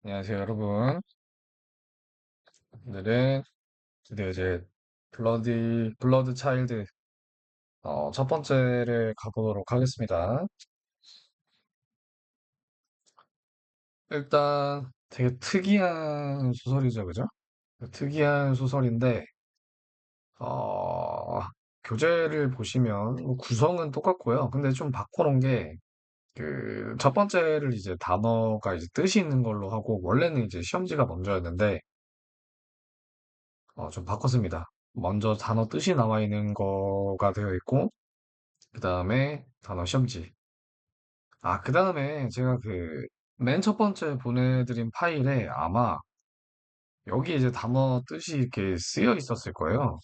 안녕하세요, 여러분. 오늘은 드디어 이제 블러드 차일드, 첫 번째를 가보도록 하겠습니다. 일단 되게 특이한 소설이죠, 그죠? 특이한 소설인데, 어, 교재를 보시면 뭐 구성은 똑같고요. 근데 좀 바꿔놓은 게, 첫 번째를 이제 단어가 이제 뜻이 있는 걸로 하고, 원래는 이제 시험지가 먼저였는데, 좀 바꿨습니다. 먼저 단어 뜻이 나와 있는 거가 되어 있고, 그 다음에 단어 시험지. 그 다음에 제가 맨 첫 번째 보내드린 파일에 아마 여기 이제 단어 뜻이 이렇게 쓰여 있었을 거예요.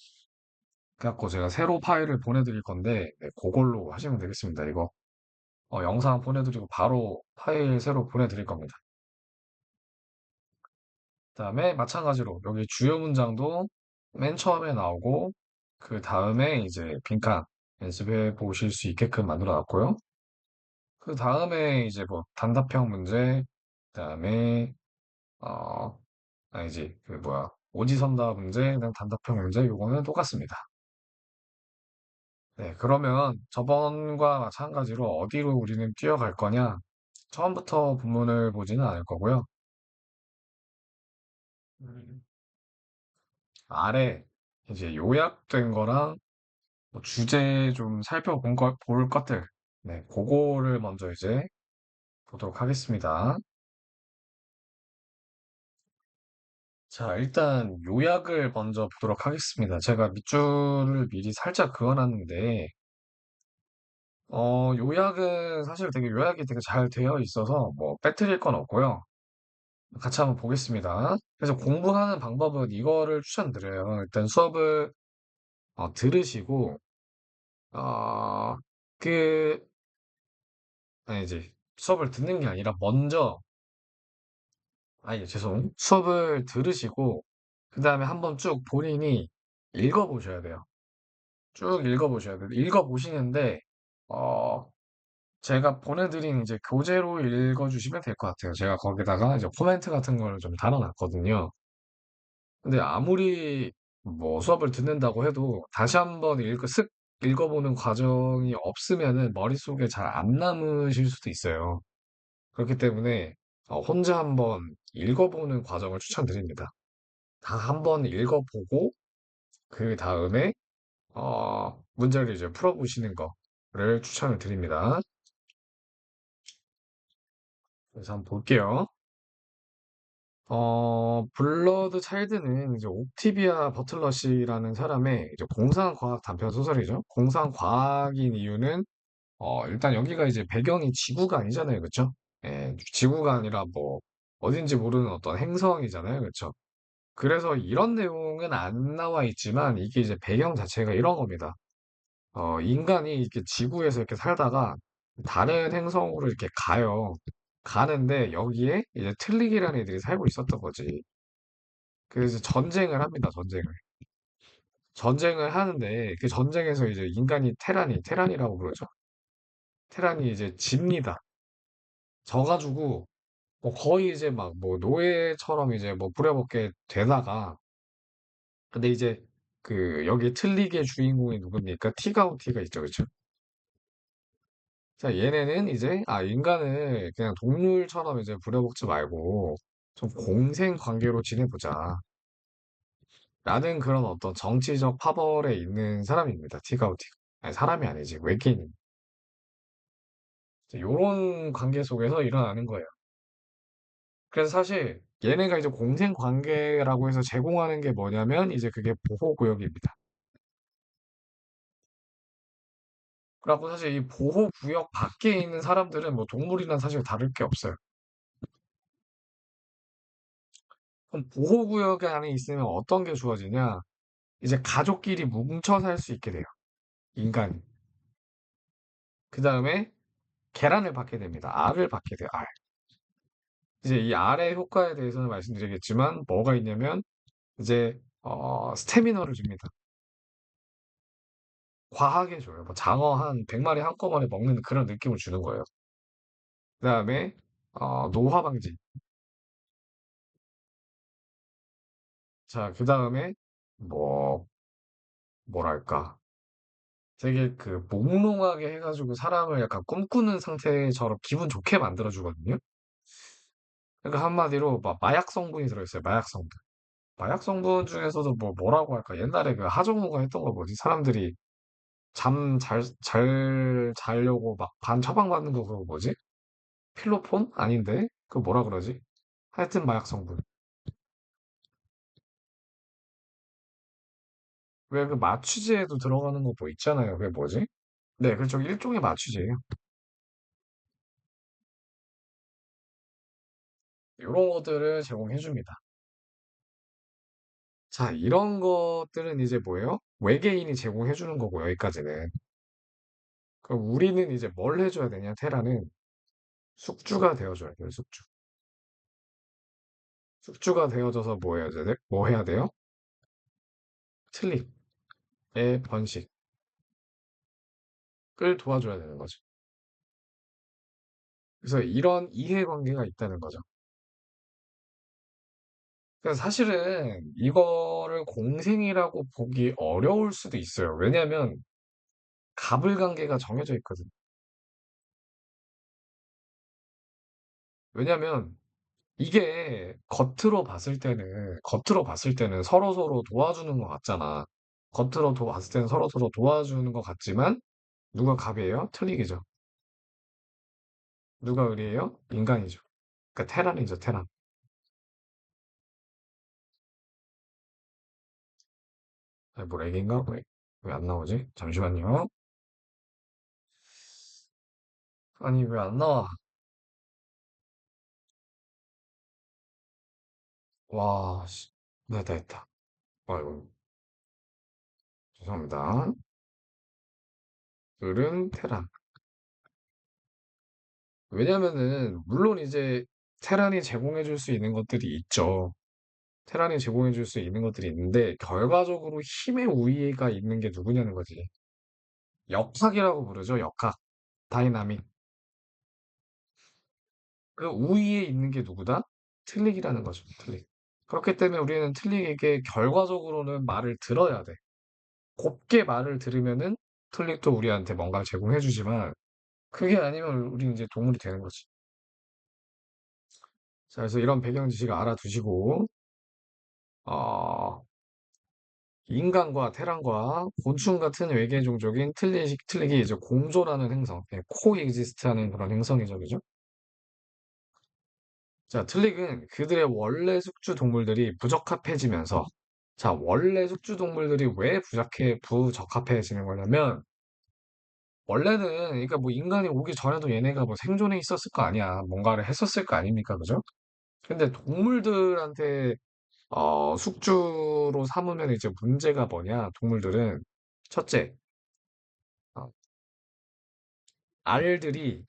그래갖고 제가 새로 파일을 보내드릴 건데, 네, 그걸로 하시면 되겠습니다. 이거, 영상 보내드리고 바로 파일 새로 보내드릴 겁니다. 그 다음에 마찬가지로 여기 주요 문장도 맨 처음에 나오고, 그 다음에 이제 빈칸 연습해 보실 수 있게끔 만들어 놨고요. 그 다음에 이제 뭐 단답형 문제, 그다음에 어 아니지 그 뭐야 오지선다 문제, 그다음 단답형 문제 요거는 똑같습니다. 네, 그러면 저번과 마찬가지로 어디로 우리는 뛰어갈 거냐? 처음부터 본문을 보지는 않을 거고요. 음, 아래 이제 요약된 거랑 뭐 주제 좀 볼 것들, 네, 그거를 먼저 이제 보도록 하겠습니다. 자, 일단 요약을 먼저 보도록 하겠습니다. 제가 밑줄을 미리 살짝 그어놨는데, 요약은 사실 되게 요약이 되게 잘 되어 있어서 뭐 빼뜨릴 건 없고요. 같이 한번 보겠습니다. 그래서 공부하는 방법은 이거를 추천드려요. 일단 수업을 들으시고, 어, 그, 아니지. 수업을 듣는 게 아니라 수업을 들으시고, 그 다음에 한번 쭉 본인이 읽어보셔야 돼요. 쭉 읽어보셔야 돼요. 읽어보시는데, 어, 제가 보내드린 이제 교재로 읽어주시면 될 것 같아요. 제가 거기다가 이제 코멘트 같은 걸 좀 달아놨거든요. 근데 아무리 뭐 수업을 듣는다고 해도 다시 한번 쓱 읽어보는 과정이 없으면은 머릿속에 잘 안 남으실 수도 있어요. 그렇기 때문에 혼자 한번 읽어보는 과정을 추천드립니다. 다 한번 읽어보고, 그 다음에 문제를 이제 풀어보시는 거를 추천을 드립니다. 그래서 한번 볼게요. 블러드 차일드는 이제 옥티비아 버틀러 씨라는 사람의 이제 공상과학 단편 소설이죠. 공상과학인 이유는, 일단 여기가 이제 배경이 지구가 아니잖아요. 그쵸? 예, 지구가 아니라 뭐, 어딘지 모르는 어떤 행성이잖아요. 그쵸? 그래서 이런 내용은 안 나와 있지만, 이게 이제 배경 자체가 이런 겁니다. 인간이 이렇게 지구에서 이렇게 살다가 다른 행성으로 이렇게 가요. 가는데 여기에 이제 틀릭이라는 애들이 살고 있었던 거지. 그래서 전쟁을 합니다, 전쟁을. 전쟁을 하는데 그 전쟁에서 이제 인간이 테란이라고 그러죠. 테란이 이제 집니다. 져가지고 뭐 거의 이제 막 뭐 노예처럼 이제 뭐 부려먹게 되다가, 근데 이제 여기 틀릭의 주인공이 누굽니까? 티가우티가 있죠, 그쵸? 자, 얘네는 이제, 인간을 그냥 동물처럼 이제 부려먹지 말고, 좀 공생 관계로 지내보자. 라는 그런 어떤 정치적 파벌에 있는 사람입니다. 티가우티가. 아니, 사람이 아니지, 외계인. 요런 관계 속에서 일어나는 거예요. 그래서 사실, 얘네가 이제 공생 관계라고 해서 제공하는 게 뭐냐면, 이제 그게 보호구역입니다. 그래갖고 사실 이 보호구역 밖에 있는 사람들은 뭐 동물이랑 사실 다를 게 없어요. 그럼 보호구역 안에 있으면 어떤 게 주어지냐? 이제 가족끼리 뭉쳐 살 수 있게 돼요. 인간이. 그 다음에 계란을 받게 됩니다. 알을 받게 돼요. 알. 이제 이 알의 효과에 대해서는 말씀드리겠지만 뭐가 있냐면 이제 스태미너를 줍니다. 과하게 줘요. 뭐 장어 한 100마리 한꺼번에 먹는 그런 느낌을 주는 거예요. 그 다음에 노화 방지. 자, 그 다음에, 뭐, 뭐랄까. 되게 그 몽롱하게 해가지고 사람을 약간 꿈꾸는 상태처럼 기분 좋게 만들어주거든요. 그러니까 한마디로 막 마약 성분이 들어있어요. 마약 성분. 마약 성분 중에서도 뭐라고 할까? 옛날에 그 하정우가 했던 거 뭐지? 사람들이 잘 자려고 막 반 처방받는 거 그거 뭐지? 필로폰? 아닌데? 그거 뭐라 그러지? 하여튼 마약 성분. 왜 그 마취제에도 들어가는 거 뭐 있잖아요. 그게 뭐지? 네, 그렇죠. 일종의 마취제예요. 이런 것들을 제공해 줍니다. 자, 이런 것들은 이제 뭐예요? 외계인이 제공해 주는 거고, 여기까지는. 그럼 우리는 이제 뭘 해줘야 되냐? 테라는 숙주가 되어줘야 돼요, 숙주. 숙주가 되어져서 뭐 해야 돼? 뭐 해야 돼요? 틀립의 번식을 도와줘야 되는 거죠. 그래서 이런 이해관계가 있다는 거죠. 그래서 사실은 이거를 공생이라고 보기 어려울 수도 있어요. 왜냐하면 갑을 관계가 정해져 있거든. 왜냐하면 이게 겉으로 봤을 때는 서로서로 도와주는 것 같잖아. 봤을 때는 서로서로 도와주는 것 같지만 누가 갑이에요? 틀리기죠. 누가 을이에요? 인간이죠. 그러니까 테란이죠, 테란. 아니, 뭐 렉인가? 왜 안 나오지? 잠시만요. 아니, 왜 안 나와? 와, 씨. 됐다, 됐다. 아이고, 죄송합니다. 을은 테란. 왜냐면은, 물론 이제 테란이 제공해줄 수 있는 것들이 있죠. 테란이 제공해줄 수 있는 것들이 있는데, 결과적으로 힘의 우위가 있는 게 누구냐는 거지. 역학이라고 부르죠, 역학. 다이나믹. 그 우위에 있는 게 누구다? 틀릭이라는 거죠, 틀릭. 그렇기 때문에 우리는 틀릭에게 결과적으로는 말을 들어야 돼. 곱게 말을 들으면은 틀릭도 우리한테 뭔가를 제공해주지만, 그게 아니면 우리 이제 동물이 되는 거지. 자, 그래서 이런 배경 지식을 알아두시고, 어, 인간과 테란과 곤충 같은 외계 종족인 틀릭이 이제 공존하는 행성, 코엑지스트하는 그런 행성이죠, 그죠? 자, 틀릭은 그들의 원래 숙주 동물들이 부적합해지면서, 자, 원래 숙주 동물들이 왜 부적합해지는 거냐면, 원래는, 그러니까 뭐 인간이 오기 전에도 얘네가 뭐 생존해 있었을 거 아니야. 뭔가를 했었을 거 아닙니까, 그죠? 근데 동물들한테 숙주로 삼으면 이제 문제가 뭐냐? 동물들은 첫째, 어, 알들이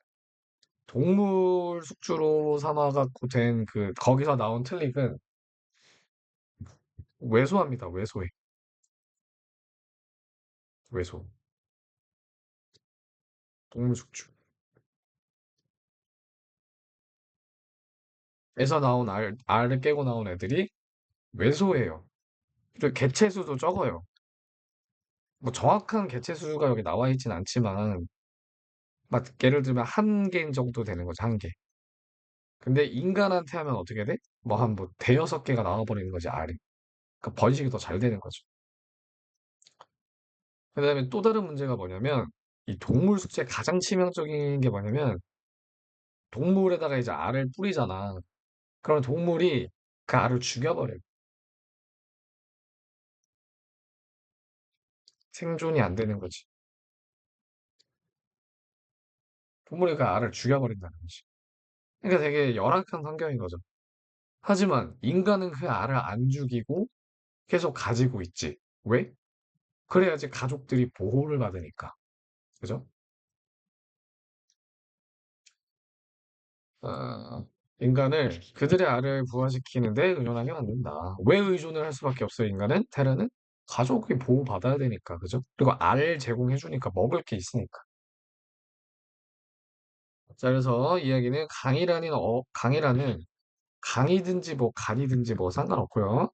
동물 숙주로 삼아갖고 된 거기서 나온 틀릭은 왜소합니다. 왜소해. 왜소. 동물 숙주. 에서 나온 알을 깨고 나온 애들이 왜소해요. 그리고 개체수도 적어요. 뭐 정확한 개체수가 여기 나와 있진 않지만, 막 예를 들면 한 개 정도 되는 거죠, 한 개. 근데 인간한테 하면 어떻게 돼? 뭐 한 뭐 대여섯 개가 나와버리는 거지, 알이. 그러니까 번식이 더 잘 되는 거죠. 그다음에 또 다른 문제가 뭐냐면 이 동물 숙제의 가장 치명적인 게 뭐냐면 동물에다가 이제 알을 뿌리잖아. 그러면 동물이 그 알을 죽여버려요. 생존이 안 되는 거지. 동물이 그 알을 죽여버린다는 거지. 그러니까 되게 열악한 환경인 거죠. 하지만 인간은 그 알을 안 죽이고 계속 가지고 있지. 왜? 그래야지 가족들이 보호를 받으니까. 그죠? 어, 인간을 그들의 알을 부화시키는데 의존하게 만든다. 왜 의존을 할 수밖에 없어요, 인간은? 테러는? 가족이 보호받아야 되니까, 그죠? 그리고 알 제공해주니까 먹을 게 있으니까. 자, 그래서 이야기는 강이라는 강이든지 뭐 간이든지 뭐 상관없고요.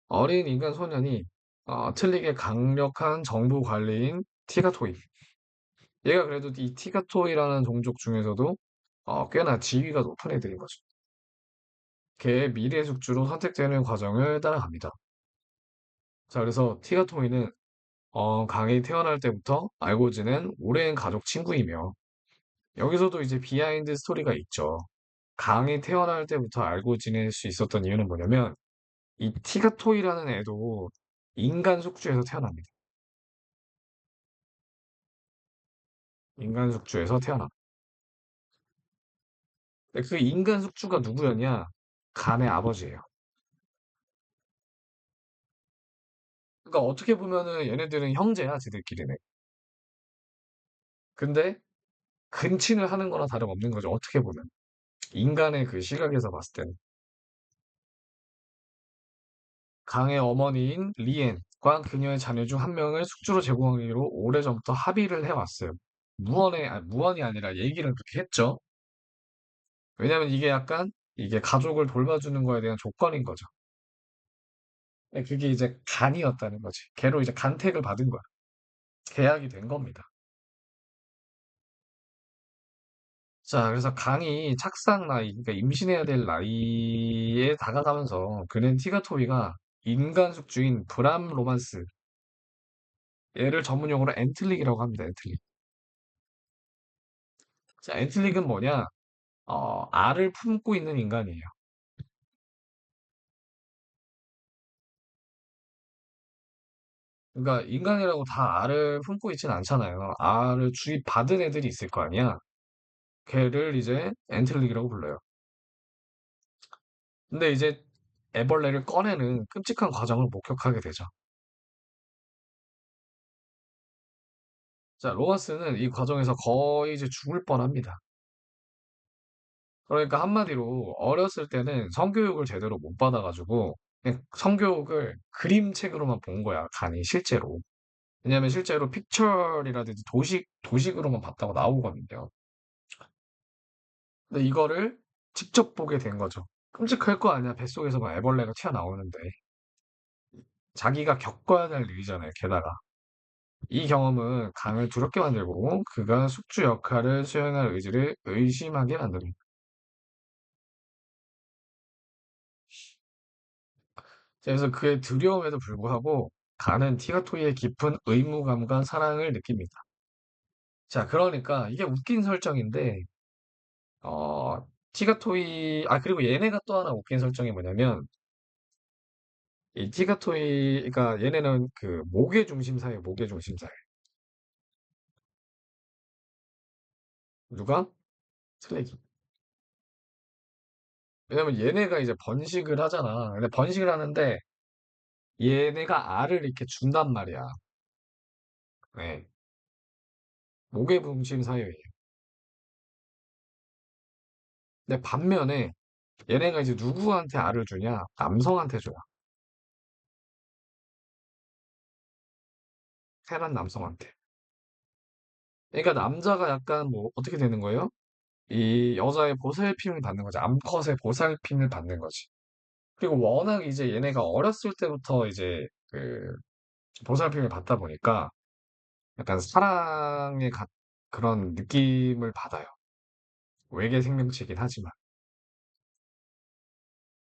어린 인간 소년이 틀리게 강력한 정부 관리인 티가토이. 얘가 그래도 이 티가토이라는 종족 중에서도 꽤나 지위가 높은 애들인 거죠. 걔의 미래 숙주로 선택되는 과정을 따라갑니다. 자, 그래서 티가토이는 강이 태어날 때부터 알고 지낸 오랜 가족 친구이며 여기서도 이제 비하인드 스토리가 있죠. 강이 태어날 때부터 알고 지낼 수 있었던 이유는 뭐냐면 이 티가토이라는 애도 인간 숙주에서 태어납니다. 인간 숙주에서 태어납니다. 근데 그 인간 숙주가 누구였냐? 간의 아버지예요. 그러니까 어떻게 보면은 얘네들은 형제야, 지들끼리는. 근데 근친을 하는 거나 다름없는 거죠, 어떻게 보면. 인간의 그 시각에서 봤을 때는. 강의 어머니인 리엔과 그녀의 자녀 중 한 명을 숙주로 제공하기로 오래전부터 합의를 해왔어요. 무언이 아니라 얘기를 그렇게 했죠. 왜냐면 이게 약간 이게 가족을 돌봐주는 거에 대한 조건인 거죠. 근데 그게 이제 간이었다는 거지. 걔로 이제 간택을 받은 거야. 계약이 된 겁니다. 자, 그래서 강이 착상 나이, 그러니까 임신해야 될 나이에 다가가면서 그는 티가토이가 인간 숙주인 브람 로만스, 얘를 전문용어로 엔틀릭이라고 합니다. 엔틀릭. 자, 엔틀릭은 뭐냐? 알을 품고 있는 인간이에요. 그러니까 인간이라고 다 알을 품고 있진 않잖아요. 알을 주입받은 애들이 있을 거 아니야. 걔를 이제 엔틀릭이라고 불러요. 근데 이제 애벌레를 꺼내는 끔찍한 과정을 목격하게 되죠. 자, 로마스는 이 과정에서 거의 이제 죽을 뻔합니다. 그러니까 한마디로 어렸을 때는 성교육을 제대로 못 받아가지고 그냥 성교육을 그림책으로만 본 거야, 간이 실제로. 왜냐면 실제로 픽처리라든지 도식으로만 봤다고 나오거든요. 근데 이거를 직접 보게 된 거죠. 끔찍할 거 아니야. 뱃속에서 막 애벌레가 튀어나오는데. 자기가 겪어야 될 일이잖아요, 게다가. 이 경험은 강을 두렵게 만들고 그가 숙주 역할을 수행할 의지를 의심하게 만듭니다. 그래서 그의 두려움에도 불구하고 간은 티가토이의 깊은 의무감과 사랑을 느낍니다. 자, 그러니까 이게 웃긴 설정인데, 그리고 얘네가 또 하나 웃긴 설정이 뭐냐면, 이 티가토이가 얘네는 그 목의 중심사예요, 목의 중심사. 누가? 슬래기. 왜냐면 얘네가 이제 번식을 하잖아. 근데 번식을 하는데 얘네가 알을 이렇게 준단 말이야. 네. 목의 중심 사회예요. 근데 반면에 얘네가 이제 누구한테 알을 주냐? 남성한테 줘요. 테란 남성한테. 그러니까 남자가 약간 뭐 어떻게 되는 거예요? 이 여자의 보살핌을 받는 거지. 암컷의 보살핌을 받는 거지. 그리고 워낙 이제 얘네가 어렸을 때부터 이제 그 보살핌을 받다 보니까 약간 그런 느낌을 받아요. 외계 생명체이긴 하지만.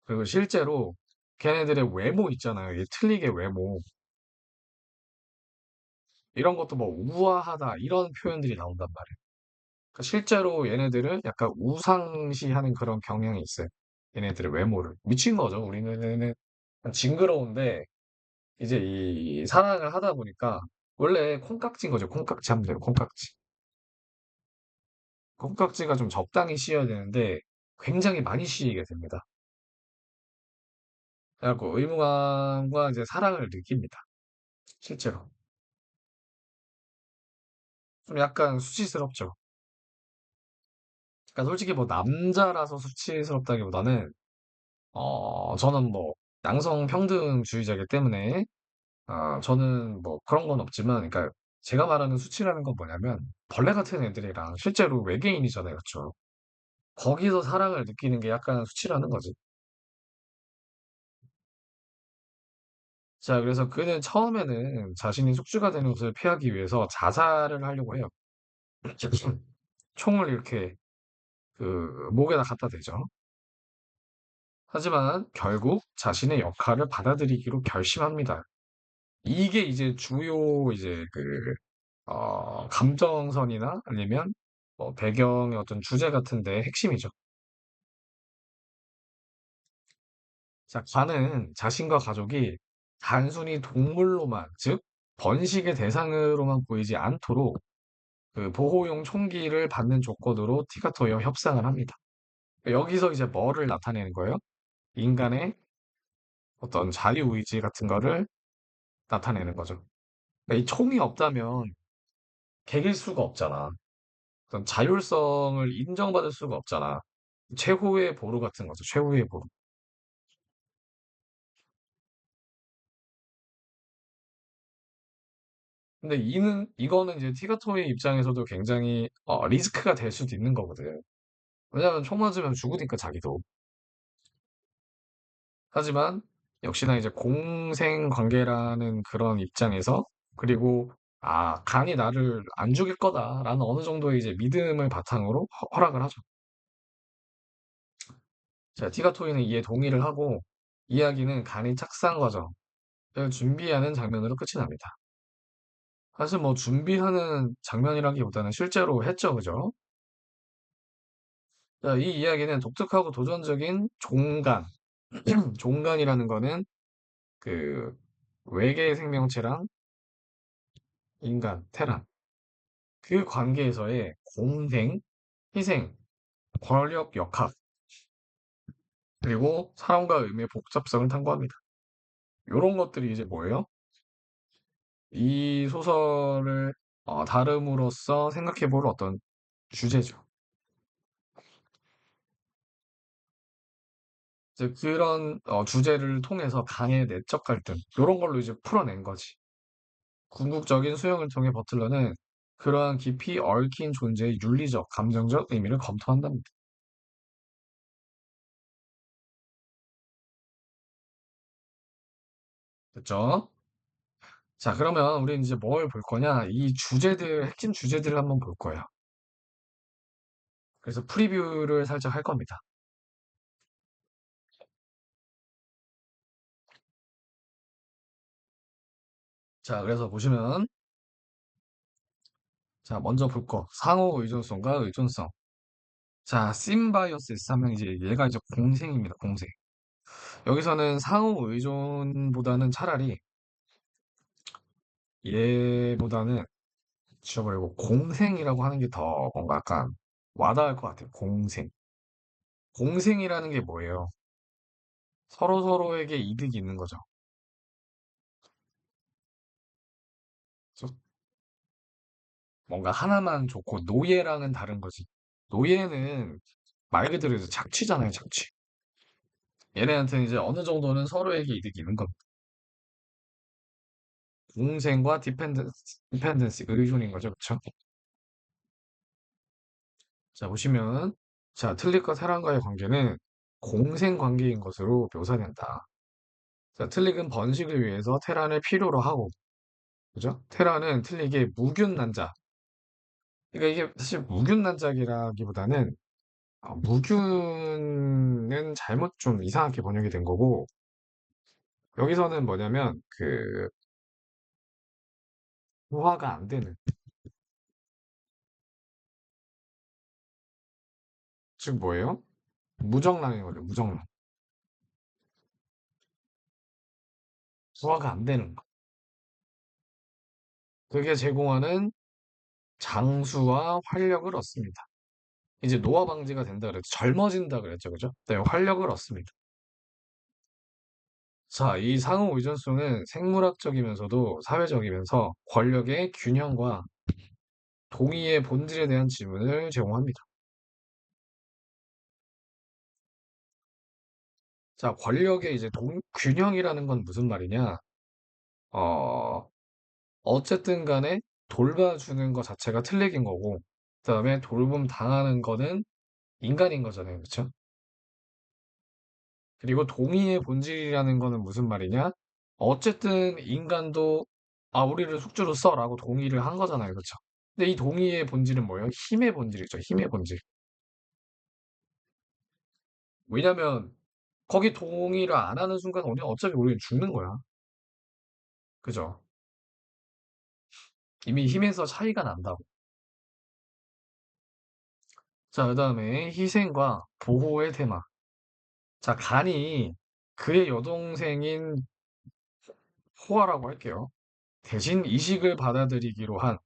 그리고 실제로 걔네들의 외모 있잖아요. 이 틀리게 외모. 이런 것도 뭐 우아하다 이런 표현들이 나온단 말이에요. 그러니까 실제로 얘네들은 약간 우상시하는 그런 경향이 있어요. 얘네들의 외모를. 미친 거죠. 우리는 징그러운데 이제 이 사랑을 하다 보니까 원래 콩깍지인 거죠. 콩깍지 하면 돼요. 콩깍지. 콩깍지가 좀 적당히 씌어야 되는데 굉장히 많이 씌이게 됩니다. 그래갖고 의무감과 이제 사랑을 느낍니다. 실제로. 좀 약간 수치스럽죠. 그러니까 솔직히 뭐 남자라서 수치스럽다기보다는 저는 뭐 양성 평등주의자이기 때문에 저는 뭐 그런 건 없지만 그러니까 제가 말하는 수치라는 건 뭐냐면 벌레 같은 애들이랑 실제로 외계인이잖아요. 그렇죠? 거기서 사랑을 느끼는 게 약간 수치라는 거지. 자, 그래서 그는 처음에는 자신이 숙주가 되는 것을 피하기 위해서 자살을 하려고 해요. 총을 이렇게 그 목에다 갖다 대죠. 하지만 결국 자신의 역할을 받아들이기로 결심합니다. 이게 이제 주요 이제 감정선이나 아니면 뭐 배경의 어떤 주제 같은 데 핵심이죠. 자, 관은 자신과 가족이 단순히 동물로만, 즉, 번식의 대상으로만 보이지 않도록 그 보호용 총기를 받는 조건으로 티가토이와 협상을 합니다. 여기서 이제 뭐를 나타내는 거예요? 인간의 어떤 자유의지 같은 거를 나타내는 거죠. 그러니까 이 총이 없다면 개길 수가 없잖아. 어떤 자율성을 인정받을 수가 없잖아. 최후의 보루 같은 거죠. 최후의 보루. 근데 이거는 이제 티가토의 입장에서도 굉장히 리스크가 될 수도 있는 거거든. 왜냐면 총 맞으면 죽으니까 자기도. 하지만 역시나 이제 공생 관계라는 그런 입장에서 그리고 간이 나를 안 죽일 거다라는 어느 정도의 이제 믿음을 바탕으로 허락을 하죠. 자, 티가토이는 이에 동의를 하고 이야기는 간이 착상 과정을 준비하는 장면으로 끝이 납니다. 사실 뭐 준비하는 장면이라기보다는 실제로 했죠, 그죠? 자, 이 이야기는 독특하고 도전적인 종간, 종간이라는 거는 그 외계 생명체랑 인간, 테란, 그 관계에서의 공생, 희생, 권력 역학, 그리고 사람과 의미의 복잡성을 탐구합니다. 이런 것들이 이제 뭐예요? 이 소설을 다름으로써 생각해볼 어떤 주제죠. 이제 그런 주제를 통해서 강의 내적 갈등, 이런 걸로 이제 풀어낸 거지. 궁극적인 수용을 통해 버틀러는 그러한 깊이 얽힌 존재의 윤리적, 감정적 의미를 검토한답니다. 됐죠? 자, 그러면 우리 이제 뭘 볼 거냐? 이 주제들, 핵심 주제들을 한번 볼 거예요. 그래서 프리뷰를 살짝 할 겁니다. 자, 그래서 보시면, 자, 먼저 볼 거. 상호 의존성과 의존성. 자, 심바이오시스 하면 이제 얘가 이제 공생입니다. 공생. 여기서는 상호 의존보다는 차라리 얘보다는 지워버리고 공생이라고 하는 게 더 뭔가 약간 와닿을 것 같아요. 공생. 공생이라는 게 뭐예요? 서로서로에게 이득이 있는 거죠. 그래서 뭔가 하나만 좋고 노예랑은 다른 거지. 노예는 말 그대로 이제 착취잖아요, 착취. 얘네한테는 이제 어느 정도는 서로에게 이득이 있는 겁니다. 공생과 디펜던시, 의존인 거죠, 그쵸? 자, 보시면, 자, 틀릭과 테란과의 관계는 공생 관계인 것으로 묘사된다. 자, 틀릭은 번식을 위해서 테란을 필요로 하고, 그죠? 테란은 틀릭의 무균난자. 그러니까 이게 사실 무균난자기라기보다는 무균은 잘못 좀 이상하게 번역이 된 거고, 여기서는 뭐냐면, 부화가 안 되는, 즉 뭐예요? 무정란인 거죠, 무정란. 부화가 안 되는 거. 그게 제공하는 장수와 활력을 얻습니다. 이제 노화 방지가 된다 그랬죠. 젊어진다 그랬죠, 그죠? 네, 활력을 얻습니다. 자, 이 상호 의존성은 생물학적이면서도 사회적이면서 권력의 균형과 동의의 본질에 대한 질문을 제공합니다. 자, 권력의 이제 균형이라는 건 무슨 말이냐? 어, 어쨌든 간에 돌봐주는 것 자체가 틀리긴 거고, 그다음에 돌봄 당하는 거는 인간인 거잖아요. 그렇죠? 그리고 동의의 본질이라는 거는 무슨 말이냐? 어쨌든 인간도 아, 우리를 숙주로 써라고 동의를 한 거잖아요. 그렇죠? 근데 이 동의의 본질은 뭐예요? 힘의 본질이죠. 힘의 본질. 왜냐면 거기 동의를 안 하는 순간 우리는 어차피 우리는 죽는 거야. 그죠? 이미 힘에서 차이가 난다고. 자, 그다음에 희생과 보호의 테마. 자, 간이 그의 여동생인 호아라고 할게요. 대신 이식을 받아들이기로 한,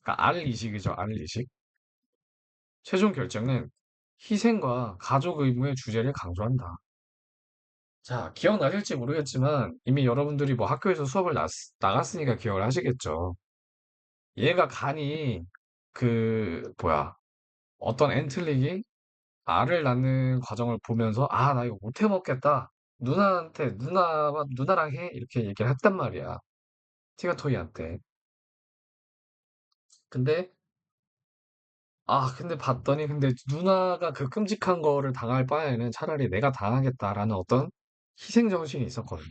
그러니까 알 이식이죠. 알 이식. 최종 결정은 희생과 가족 의무의 주제를 강조한다. 자, 기억나실지 모르겠지만 이미 여러분들이 뭐 학교에서 수업을 나갔으니까 기억을 하시겠죠. 얘가 간이 뭐야, 어떤 엔틀릭이 알을 낳는 과정을 보면서 아, 나 이거 못해 먹겠다. 누나랑 해. 이렇게 얘기를 했단 말이야. 티가토이한테. 근데 근데 봤더니 근데 누나가 그 끔찍한 거를 당할 바에는 차라리 내가 당하겠다라는 어떤 희생 정신이 있었거든.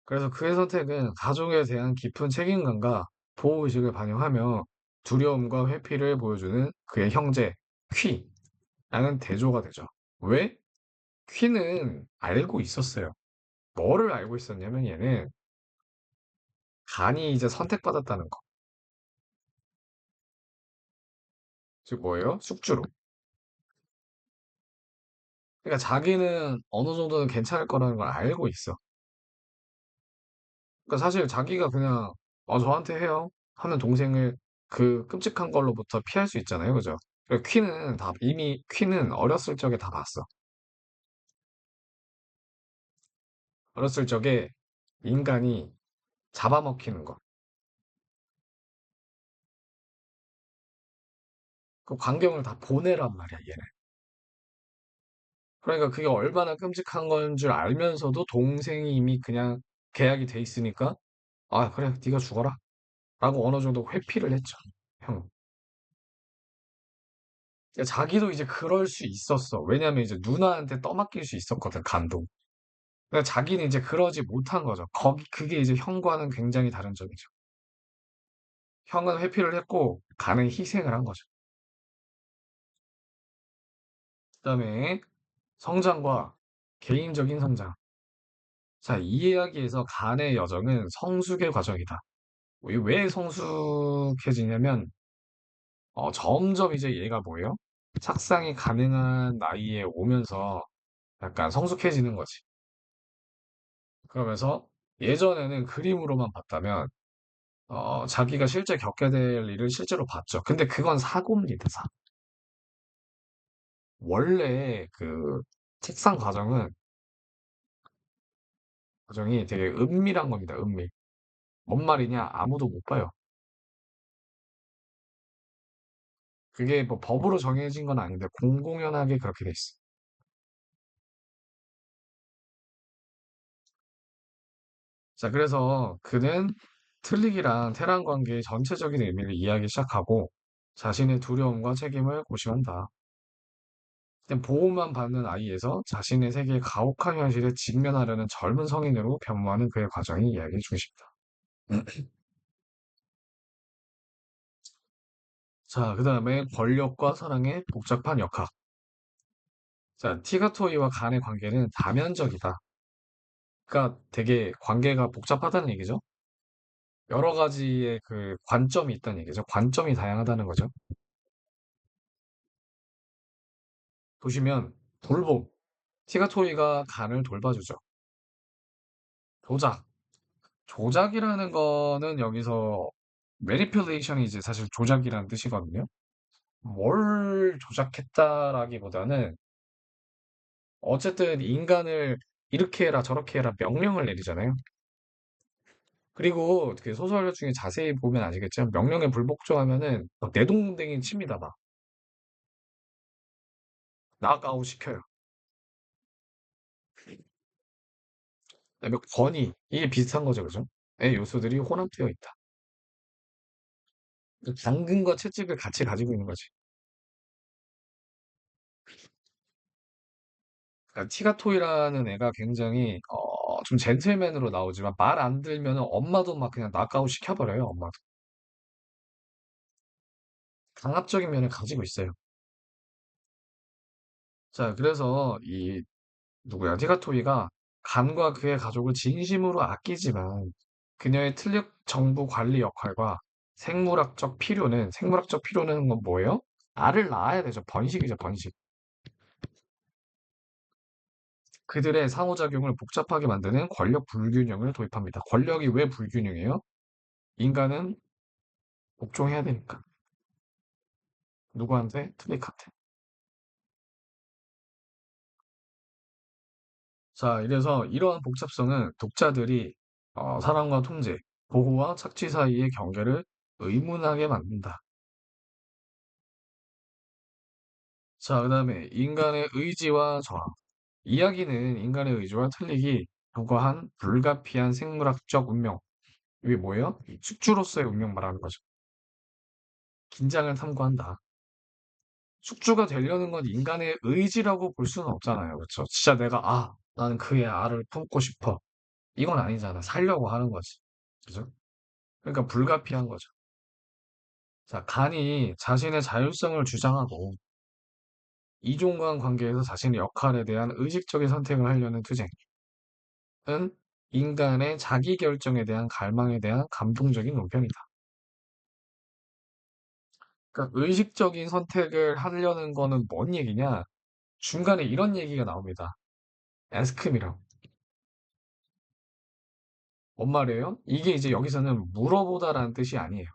그래서 그의 선택은 가족에 대한 깊은 책임감과 보호의식을 반영하며 두려움과 회피를 보여주는 그의 형제, 퀴라는 대조가 되죠. 왜? 퀴는 알고 있었어요. 뭐를 알고 있었냐면 얘는 간이 이제 선택받았다는 거. 즉 뭐예요? 숙주로. 그러니까 자기는 어느 정도는 괜찮을 거라는 걸 알고 있어. 그러니까 사실 자기가 그냥 저한테 해요 하면 동생을 그 끔찍한 걸로부터 피할 수 있잖아요. 그죠? 그러니까 이미 퀸은 어렸을 적에 다 봤어. 어렸을 적에 인간이 잡아먹히는 거. 그 광경을 다 보내란 말이야, 얘는. 그러니까 그게 얼마나 끔찍한 건 줄 알면서도 동생이 이미 그냥 계약이 돼 있으니까 아, 그래, 네가 죽어라. 라고 어느 정도 회피를 했죠. 형. 자기도 이제 그럴 수 있었어. 왜냐면 이제 누나한테 떠맡길 수 있었거든, 감동. 그러니까 자기는 이제 그러지 못한 거죠. 그게 이제 형과는 굉장히 다른 점이죠. 형은 회피를 했고, 가는 희생을 한 거죠. 그다음에 성장과 개인적인 성장. 자, 이 이야기에서 간의 여정은 성숙의 과정이다. 왜 성숙해지냐면, 점점 이제 얘가 뭐예요? 착상이 가능한 나이에 오면서 약간 성숙해지는 거지. 그러면서 예전에는 그림으로만 봤다면, 자기가 실제 겪게 될 일을 실제로 봤죠. 근데 그건 사고입니다, 원래 책상 과정이 되게 은밀한 겁니다, 은밀. 뭔 말이냐? 아무도 못 봐요. 그게 뭐 법으로 정해진 건 아닌데 공공연하게 그렇게 돼 있어. 자, 그래서 그는 틀릭이랑 테란 관계의 전체적인 의미를 이해하기 시작하고 자신의 두려움과 책임을 고심한다. 그냥 보호만 받는 아이에서 자신의 세계의 가혹한 현실에 직면하려는 젊은 성인으로 변모하는 그의 과정이 이야기의 중심이다. 자, 그 다음에 권력과 사랑의 복잡한 역학. 자, 티가토이와 간의 관계는 다면적이다. 그러니까 되게 관계가 복잡하다는 얘기죠. 여러 가지의 그 관점이 있다는 얘기죠. 관점이 다양하다는 거죠. 보시면 돌봄. 티가토이가 간을 돌봐주죠. 조작. 조작이라는 거는 여기서 매니플레이션이 이제 사실 조작이라는 뜻이거든요. 뭘 조작했다라기보다는 어쨌든 인간을 이렇게 해라 저렇게 해라 명령을 내리잖아요. 그리고 그 소설 중에 자세히 보면 아시겠지만 명령에 불복종하면은 막 내동댕이 칩니다 막. 나가고 시켜요. 그다음에 권위 이게 비슷한 거죠, 그죠? 의 요소들이 혼합되어 있다. 그 당근과 채찍을 같이 가지고 있는 거지. 그러니까 티가토이라는 애가 굉장히 좀 젠틀맨으로 나오지만 말 안 들면은 엄마도 막 그냥 낙아웃 시켜버려요. 엄마도. 강압적인 면을 가지고 있어요. 자, 그래서 이 누구야? 티가토이가 간과 그의 가족을 진심으로 아끼지만 그녀의 틀력 정부 관리 역할과 생물학적 필요는 건 뭐예요? 알을 낳아야 되죠. 번식이죠, 번식. 그들의 상호작용을 복잡하게 만드는 권력 불균형을 도입합니다. 권력이 왜 불균형이에요? 인간은 복종해야 되니까. 누구한테? 트릭한테. 자, 이래서 이러한 복잡성은 독자들이 사랑과 통제, 보호와 착취 사이의 경계를 의문하게 만든다. 자, 그 다음에 인간의 의지와 저항. 이야기는 인간의 의지와 틀리기 요구한 불가피한 생물학적 운명. 이게 뭐예요? 숙주로서의 운명 말하는 거죠. 긴장을 탐구한다. 숙주가 되려는 건 인간의 의지라고 볼 수는 없잖아요. 그렇죠? 진짜 내가 나는 그의 알을 품고 싶어. 이건 아니잖아. 살려고 하는 거지. 그죠? 그러니까 불가피한 거죠. 자, 간이 자신의 자율성을 주장하고 이종간 관계에서 자신의 역할에 대한 의식적인 선택을 하려는 투쟁은 인간의 자기 결정에 대한 갈망에 대한 감동적인 논평이다. 그러니까 의식적인 선택을 하려는 거는 뭔 얘기냐? 중간에 이런 얘기가 나옵니다. 에스크미라고. 뭔 말이에요? 이게 이제 여기서는 물어보다라는 뜻이 아니에요.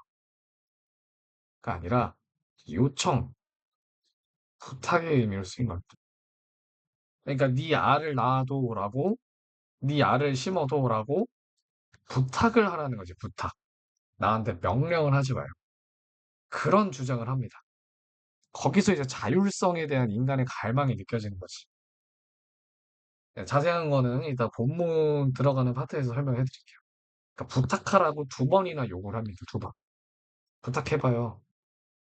가 아니라 요청, 부탁의 의미로 쓰인 겁니다. 그러니까 네 알을 낳아도라고, 네 알을 심어도라고 부탁을 하라는 거지, 부탁. 나한테 명령을 하지 마요. 그런 주장을 합니다. 거기서 이제 자율성에 대한 인간의 갈망이 느껴지는 거지. 네, 자세한 거는 이따 본문 들어가는 파트에서 설명해 드릴게요. 그러니까 부탁하라고 두 번이나 요구를 합니다. 두 번. 부탁해봐요.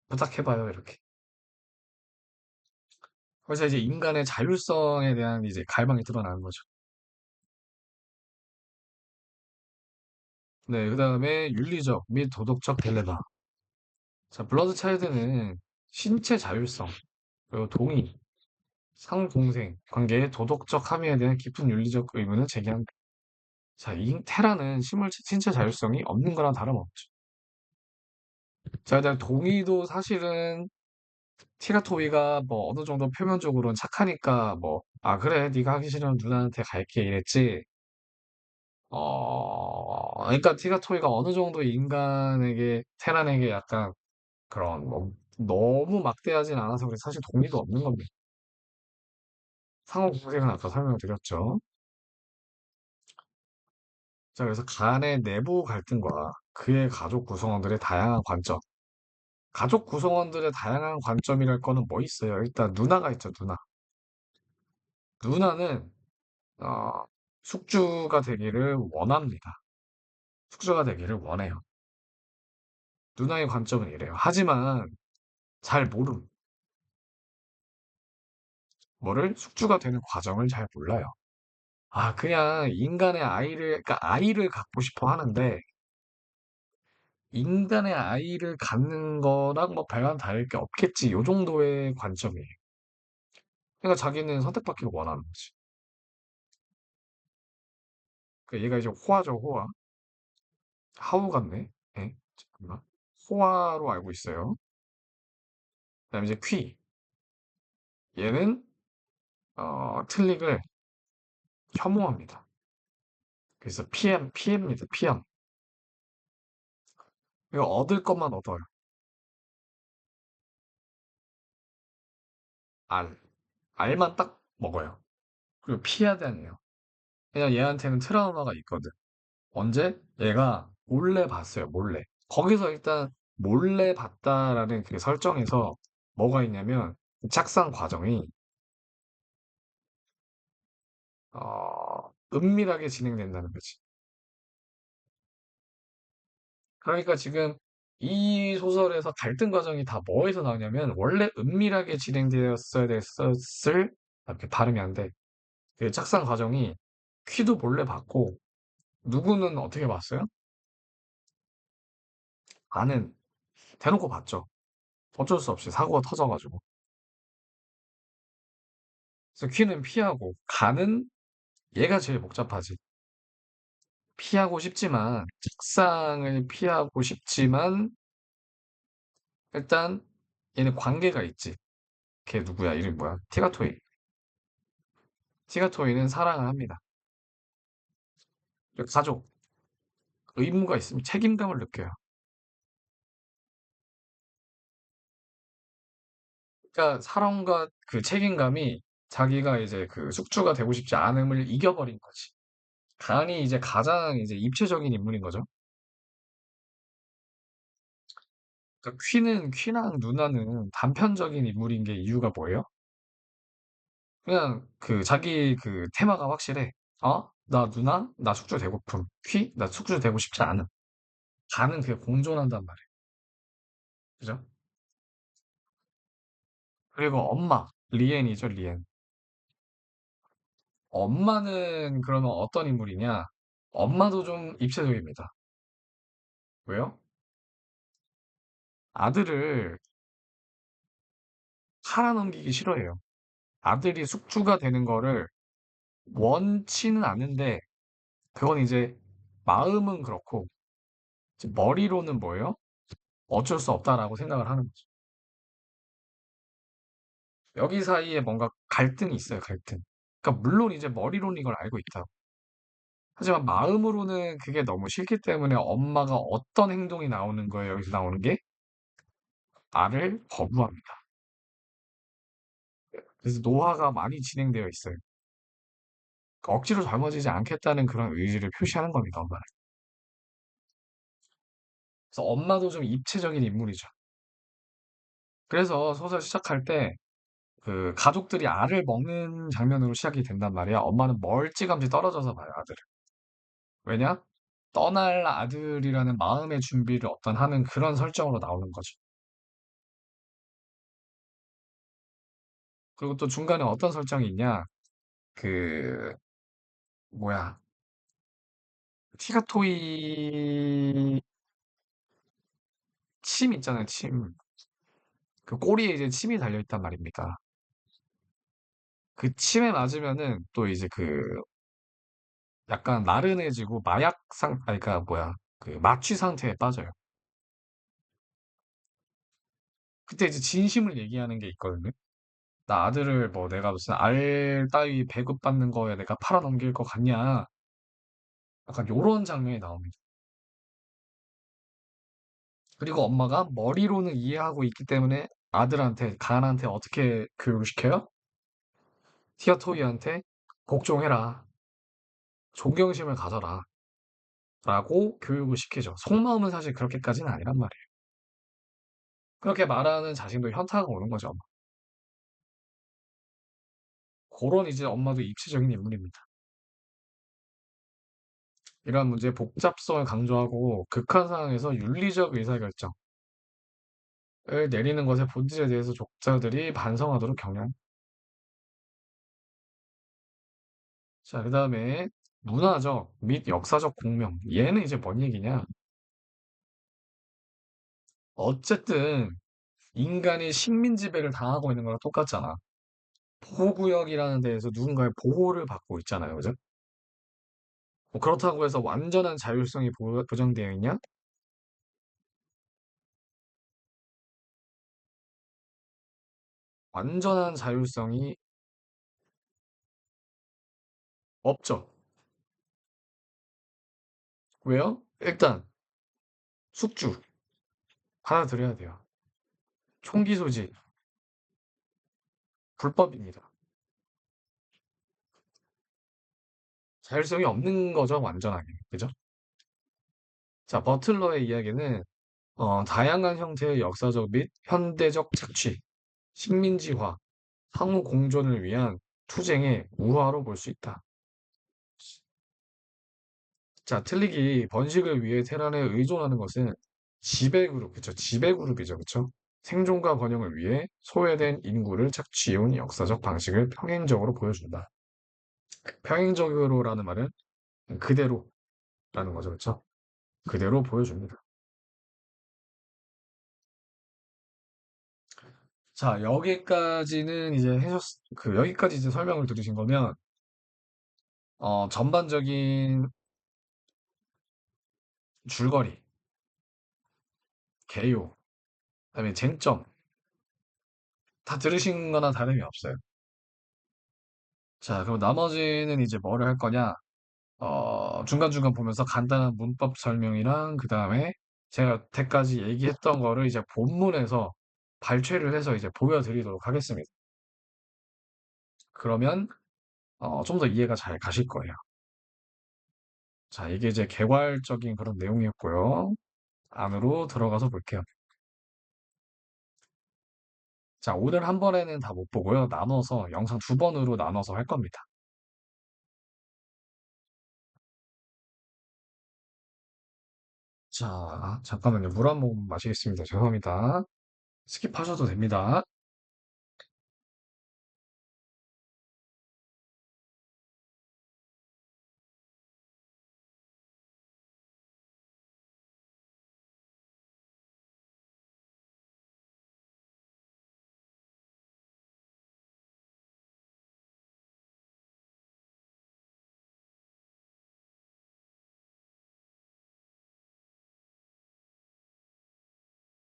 부탁해봐요. 이렇게. 그래서 이제 인간의 자율성에 대한 이제 갈망이 드러나는 거죠. 네, 그 다음에 윤리적 및 도덕적 딜레마. 자, 블러드 차일드는 신체 자율성, 그리고 동의, 상동생 관계의 도덕적 함의에 대한 깊은 윤리적 의문을 제기합니다. 자, 이 테라는 신체 자율성이 없는 거랑 다름없죠. 자, 일단 동의도 사실은 티라토이가 뭐 어느 정도 표면적으로는 착하니까 뭐, 그래, 네가 하기 싫으면 누나한테 갈게 이랬지. 그러니까 티가토이가 어느 정도 인간에게, 테란에게 약간 그런 뭐 너무 막대하진 않아서 그래 사실 동의도 없는 겁니다. 상호 공생은 아까 설명드렸죠. 자, 그래서 간의 내부 갈등과 그의 가족 구성원들의 다양한 관점. 가족 구성원들의 다양한 관점이랄 거는 뭐 있어요? 일단 누나가 있죠, 누나. 누나는 어, 숙주가 되기를 원합니다. 숙주가 되기를 원해요. 누나의 관점은 이래요. 하지만 잘 모름. 뭐를 숙주가 되는 과정을 잘 몰라요. 그냥 인간의 그러니까 아이를 갖고 싶어 하는데 인간의 아이를 갖는 거랑 뭐 별반 다를 게 없겠지. 요 정도의 관점이에요. 그러니까 자기는 선택받기를 원하는 거지. 그러니까 얘가 이제 호아죠, 호아. 하우 같네. 예, 잠깐만. 호아로 알고 있어요. 그다음에 이제 퀴. 얘는 틀릭을 혐오합니다. 그래서 PM입니다. PM. 이거 얻을 것만 얻어요. 알. 알만 딱 먹어요. 그리고 피해야 되네요. 그냥 얘한테는 트라우마가 있거든. 언제? 얘가 몰래 봤어요, 몰래. 거기서 일단 몰래 봤다라는 그 설정에서 뭐가 있냐면 착상 과정이 은밀하게 진행된다는 거지. 그러니까 지금 이 소설에서 갈등 과정이 다 뭐에서 나오냐면 원래 은밀하게 진행되었어야 됐었을 이렇게 발음이 안 돼. 그 착상 과정이 퀴도 몰래 봤고, 누구는 어떻게 봤어요? 아는 대놓고 봤죠. 어쩔 수 없이 사고가 터져가지고. 그래서 퀴는 피하고, 가는 얘가 제일 복잡하지. 피하고 싶지만, 착상을 피하고 싶지만, 일단 얘는 관계가 있지. 걔 누구야? 이름이 뭐야? 티가토이. 티가토이는 사랑을 합니다. 가족, 의무가 있으면 책임감을 느껴요. 그러니까 사랑과 그 책임감이 자기가 이제 그 숙주가 되고 싶지 않음을 이겨버린 거지. 간이 이제 가장 이제 입체적인 인물인 거죠. 그러니까 퀸은 누나는 단편적인 인물인 게 이유가 뭐예요? 그냥 그 자기 그 테마가 확실해. 나 누나, 나 숙주 되고픔. 퀴, 나 숙주 되고 싶지 않음. 간은 그게 공존한단 말이에요. 그죠? 그리고 엄마, 리엔이죠, 리엔. 엄마는 그러면 어떤 인물이냐? 엄마도 좀 입체적입니다. 왜요? 아들을 팔아넘기기 싫어해요. 아들이 숙주가 되는 거를 원치는 않는데, 그건 이제 마음은 그렇고, 이제 머리로는 뭐예요? 어쩔 수 없다라고 생각을 하는 거죠. 여기 사이에 뭔가 갈등이 있어요, 갈등. 그러니까 물론 이제 머리로는 이걸 알고 있다. 하지만 마음으로는 그게 너무 싫기 때문에 엄마가 어떤 행동이 나오는 거예요, 여기서 나오는 게? 나를 거부합니다. 그래서 노화가 많이 진행되어 있어요. 그러니까 억지로 젊어지지 않겠다는 그런 의지를 표시하는 겁니다, 엄마는. 그래서 엄마도 좀 입체적인 인물이죠. 그래서 소설 시작할 때 그 가족들이 알을 먹는 장면으로 시작이 된단 말이야. 엄마는 멀찌감치 떨어져서 봐요, 아들을. 왜냐? 떠날 아들이라는 마음의 준비를 어떤 하는 그런 설정으로 나오는 거죠. 그리고 또 중간에 어떤 설정이 있냐? 그, 뭐야. 티가토이 침 있잖아요, 침. 그 꼬리에 이제 침이 달려있단 말입니다. 그 침에 맞으면은 또 이제 그 약간 나른해지고 아니, 그니까 뭐야. 그 마취 상태에 빠져요. 그때 이제 진심을 얘기하는 게 있거든요. 나 아들을 뭐 내가 무슨 알 따위 배급받는 거에 내가 팔아넘길 것 같냐. 약간 요런 장면이 나옵니다. 그리고 엄마가 머리로는 이해하고 있기 때문에 아들한테, 간한테 어떻게 교육을 시켜요? 티어토이한테 복종해라. 존경심을 가져라. 라고 교육을 시키죠. 속마음은 사실 그렇게까지는 아니란 말이에요. 그렇게 말하는 자신도 현타가 오는 거죠. 그런 이제 엄마도 입체적인 인물입니다. 이러한 문제의 복잡성을 강조하고 극한 상황에서 윤리적 의사결정을 내리는 것의 본질에 대해서 독자들이 반성하도록 격려. 자, 그 다음에 문화적 및 역사적 공명. 얘는 이제 뭔 얘기냐? 어쨌든 인간이 식민 지배를 당하고 있는 거랑 똑같잖아. 보호구역이라는 데에서 누군가의 보호를 받고 있잖아요. 그죠? 뭐 그렇다고 해서 완전한 자율성이 보장되어 있냐? 완전한 자율성이 없죠. 왜요? 일단 숙주 받아들여야 돼요. 총기 소지 불법입니다. 자율성이 없는 거죠, 완전하게. 그죠? 자, 버틀러의 이야기는 다양한 형태의 역사적 및 현대적 착취, 식민지화, 상호 공존을 위한 투쟁의 우화로 볼 수 있다. 자, 틀리기 번식을 위해 테란에 의존하는 것은 지배그룹, 그쵸? 지배그룹이죠, 그쵸? 생존과 번영을 위해 소외된 인구를 착취해온 역사적 방식을 평행적으로 보여준다. 평행적으로라는 말은 그대로라는 거죠. 그렇죠? 그대로 보여줍니다. 자, 여기까지는 이제 여기까지 이제 설명을 들으신 거면, 전반적인 줄거리, 개요, 그다음에 쟁점, 다 들으신 거나 다름이 없어요. 자, 그럼 나머지는 이제 뭐를 할 거냐? 중간중간 보면서 간단한 문법 설명이랑, 그 다음에 제가 여태까지 얘기했던 거를 이제 본문에서 발췌를 해서 이제 보여드리도록 하겠습니다. 그러면, 좀 더 이해가 잘 가실 거예요. 자, 이게 이제 개괄적인 그런 내용이었고요. 안으로 들어가서 볼게요. 자, 오늘 한 번에는 다 못 보고요. 영상 두 번으로 나눠서 할 겁니다. 자, 잠깐만요. 물 한 모금 마시겠습니다. 죄송합니다. 스킵하셔도 됩니다.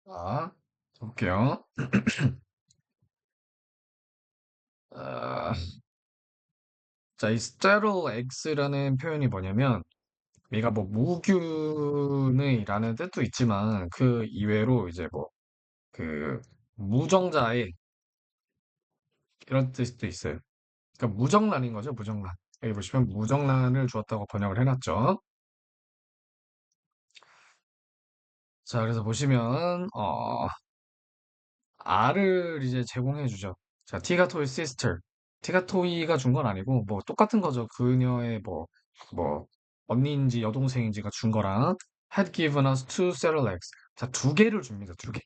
자, 볼게요. 아, 자, 이 stereoX라는 표현이 뭐냐면, 얘가 뭐 무균의라는 뜻도 있지만, 그 이외로 이제 뭐, 그, 무정자의 이런 뜻도 있어요. 그러니까 무정란인 거죠, 무정란. 여기 보시면 무정란을 주었다고 번역을 해놨죠. 자, 그래서 보시면, R을 이제 제공해 주죠. 자, 티가토이 sister. 티가토이가 준 건 아니고, 뭐, 똑같은 거죠. 그녀의 뭐, 언니인지 여동생인지가 준 거랑, had given us two saddle legs. 자, 두 개를 줍니다, 두 개.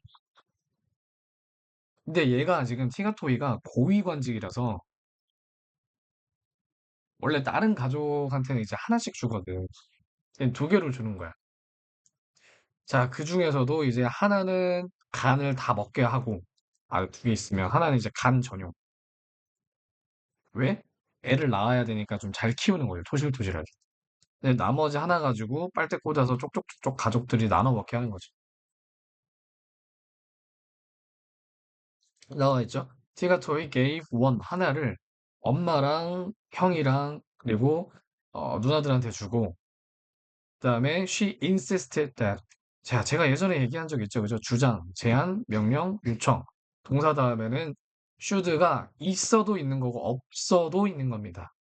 근데 얘가 지금 티가토이가 고위관직이라서, 원래 다른 가족한테는 이제 하나씩 주거든. 얘는 두 개를 주는 거야. 자, 그 중에서도 이제 하나는 간을 다 먹게 하고, 두 개 있으면, 하나는 이제 간 전용. 왜? 애를 낳아야 되니까 좀 잘 키우는 거예요. 토실토실하게. 근데 나머지 하나 가지고 빨대 꽂아서 쪽쪽쪽쪽 가족들이 나눠 먹게 하는 거죠. 나와 있죠? 티가토이 gave one 하나를 엄마랑 형이랑 그리고 누나들한테 주고 그다음에 she insisted that 자, 제가 예전에 얘기한 적 있죠. 그죠? 주장, 제안, 명령, 요청. 동사 다음에는 should가 있어도 있는 거고 없어도 있는 겁니다.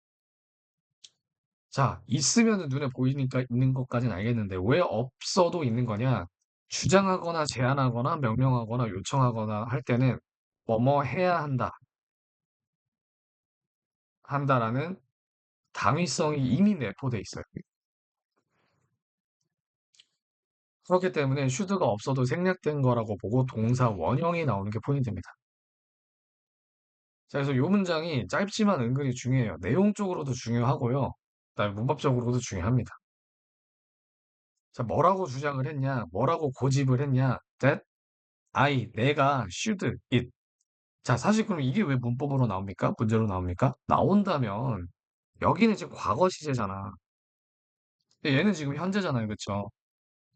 자, 있으면은 눈에 보이니까 있는 것까지는 알겠는데 왜 없어도 있는 거냐? 주장하거나 제안하거나 명령하거나 요청하거나 할 때는 뭐뭐 해야 한다라는 당위성이 이미 내포돼 있어요. 그렇기 때문에 should가 없어도 생략된 거라고 보고 동사 원형이 나오는 게 포인트입니다. 자, 그래서 이 문장이 짧지만 은근히 중요해요. 내용적으로도 중요하고요. 그다음에 문법적으로도 중요합니다. 자, 뭐라고 주장을 했냐? 뭐라고 고집을 했냐? That 내가 should it 자, 사실 그럼 이게 왜 문법으로 나옵니까? 문제로 나옵니까? 나온다면 여기는 지금 과거 시제잖아. 근데 얘는 지금 현재잖아요. 그쵸?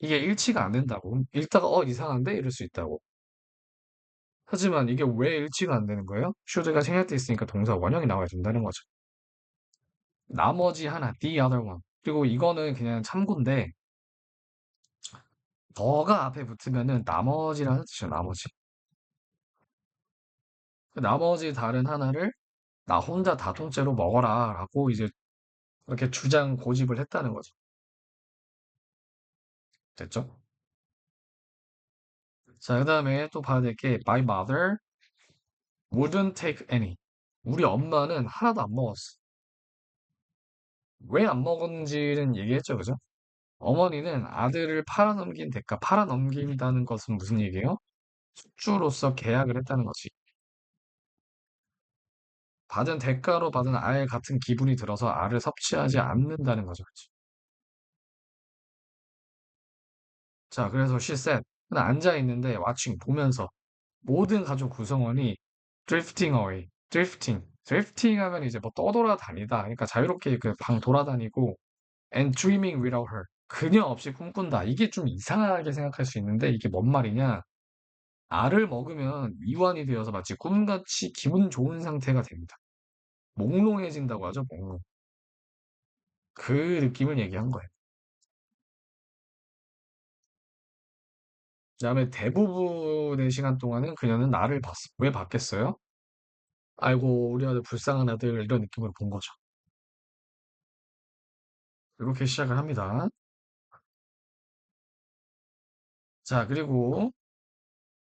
이게 일치가 안 된다고. 읽다가 이상한데? 이럴 수 있다고. 하지만 이게 왜 일치가 안 되는 거예요? should가 생략돼 있으니까 동사 원형이 나와야 된다는 거죠. 나머지 하나, the other one. 그리고 이거는 그냥 참고인데 더가 앞에 붙으면은 나머지라는 뜻이에요. 나머지. 그 나머지 다른 하나를 나 혼자 다 통째로 먹어라 라고 이제 이렇게 주장 고집을 했다는 거죠. 됐죠? 자, 그 다음에 또 봐야 될 게, my mother wouldn't take any. 우리 엄마는 하나도 안 먹었어. 왜 안 먹은지는 얘기했죠, 그죠? 어머니는 아들을 팔아넘긴 대가, 팔아넘긴다는 것은 무슨 얘기예요? 숙주로서 계약을 했다는 거지. 받은 대가로 받은 알 같은 기분이 들어서 알을 섭취하지 않는다는 거죠. 그치? 자, 그래서 she said. 그냥 앉아 있는데 watching 보면서 모든 가족 구성원이 drifting away, drifting, drifting 하면 이제 뭐 떠돌아다니다. 그러니까 자유롭게 그 방 돌아다니고 and dreaming without her. 그녀 없이 꿈꾼다. 이게 좀 이상하게 생각할 수 있는데 이게 뭔 말이냐? 알을 먹으면 이완이 되어서 마치 꿈같이 기분 좋은 상태가 됩니다. 몽롱해진다고 하죠, 몽롱. 그 느낌을 얘기한 거예요. 그다음에 대부분의 시간 동안은 그녀는 나를 봤어. 왜 봤겠어요? 아이고, 우리 아들 불쌍한 아들 이런 느낌으로 본 거죠. 이렇게 시작을 합니다. 자, 그리고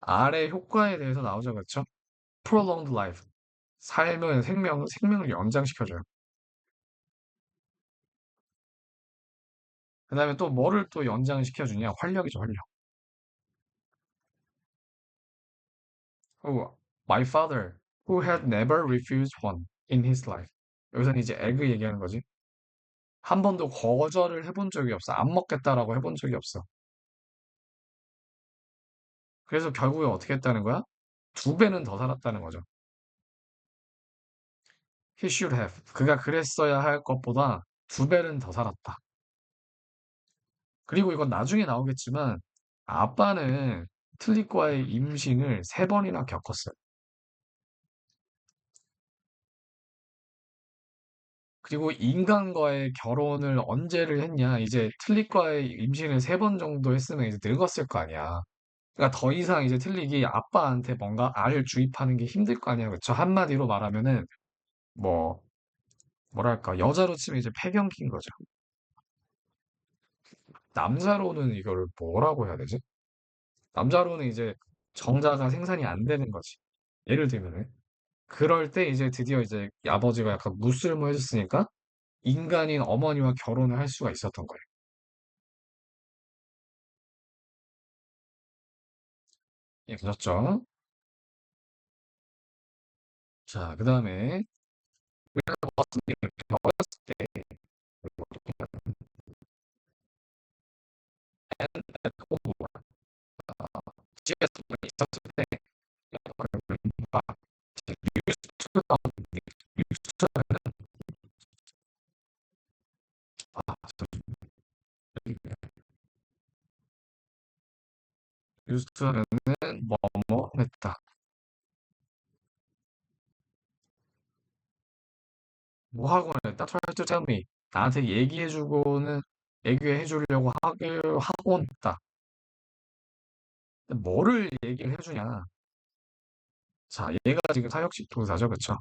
알의 효과에 대해서 나오죠, 그렇죠? prolonged life. 삶을 생명을 연장시켜줘요. 그다음에 또 뭐를 또 연장시켜주냐? 활력이죠, 활력. 어, My father, who had never refused one in his life. 여기서는 이제 에그 얘기하는 거지. 한 번도 거절을 해본 적이 없어. 안 먹겠다라고 해본 적이 없어. 그래서 결국에 어떻게 했다는 거야? 두 배는 더 살았다는 거죠. He should have. 그가 그랬어야 할 것보다 두 배는 더 살았다. 그리고 이건 나중에 나오겠지만 아빠는 틀니과의 임신을 세 번이나 겪었어요. 그리고 인간과의 결혼을 언제를 했냐? 이제 틀릭과의 임신을 세 번 정도 했으면 이제 늙었을 거 아니야. 그러니까 더 이상 이제 틀릭이 아빠한테 뭔가 알을 주입하는 게 힘들 거 아니야. 그쵸? 한마디로 말하면은 뭐 뭐랄까 여자로 치면 이제 폐경기인 거죠. 남자로는 이거를 뭐라고 해야 되지? 남자로는 이제 정자가 생산이 안 되는 거지. 예를 들면은 그럴 때 이제 드디어 이제 아버지가 약간 무쓸모 해줬으니까 인간인 어머니와 결혼을 할 수가 있었던 거예요. 예, 그렇죠. 자, 그 다음에 어렸을 때 GS가 있었을 때 막 뉴스가 뉴스는 뭐뭐 했다. 뭐 하고 했다. Try to tell me. 나한테 얘기해주고는 얘기해주려고 하곤 했다. 근데 뭐를 얘기를 해주냐? 자, 얘가 지금 사역식 동사죠, 그쵸?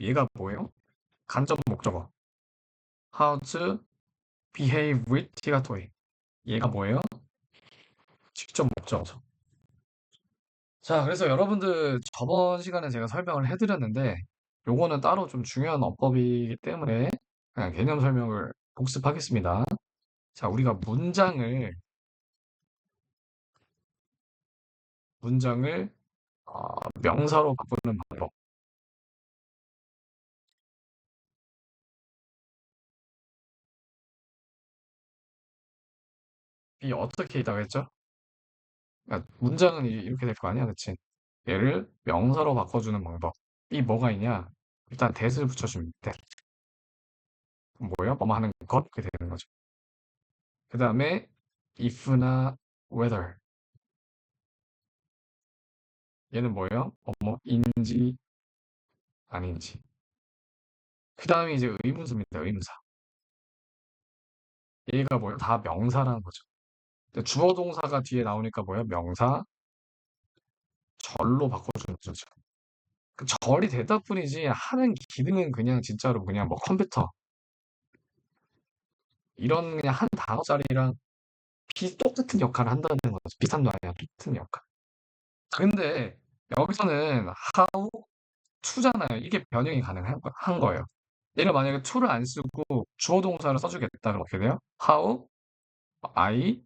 얘가 뭐예요? 간접 목적어. How to behave with 티가 토이. 얘가 뭐예요? 직접 목적어죠. 자, 그래서 여러분들 저번 시간에 제가 설명을 해드렸는데, 요거는 따로 좀 중요한 어법이기 때문에 그냥 개념 설명을 복습하겠습니다. 자, 우리가 문장을 명사로 바꾸는 방법이 어떻게 있다고 했죠? 그러니까 문장은 이렇게 될 거 아니야, 그치? 얘를 명사로 바꿔주는 방법이 뭐가 있냐? 일단 that을 붙여주면 that. 뭐예요? 뭐뭐 하는 것? 그렇게 되는 거죠. 그 다음에 if나 whether. 얘는 뭐예요? 뭐뭐인지 아닌지. 그 다음에 이제 의문사입니다. 의문사. 얘가 뭐예요? 다 명사라는 거죠. 근데 주어 동사가 뒤에 나오니까 뭐예요? 명사, 절로 바꿔주는 거죠. 그 절이 됐다 뿐이지 하는 기능은 그냥 진짜로 그냥 뭐 컴퓨터 이런 그냥 한 단어짜리랑 똑같은 역할을 한다는 거죠. 비슷한 거 아니야. 똑같은 역할. 근데 여기서는 how to잖아요. 이게 변형이 가능한 한 거예요. 얘를 만약에 to를 안 쓰고 주어 동사를 써주겠다. 그럼 어떻게 돼요? How I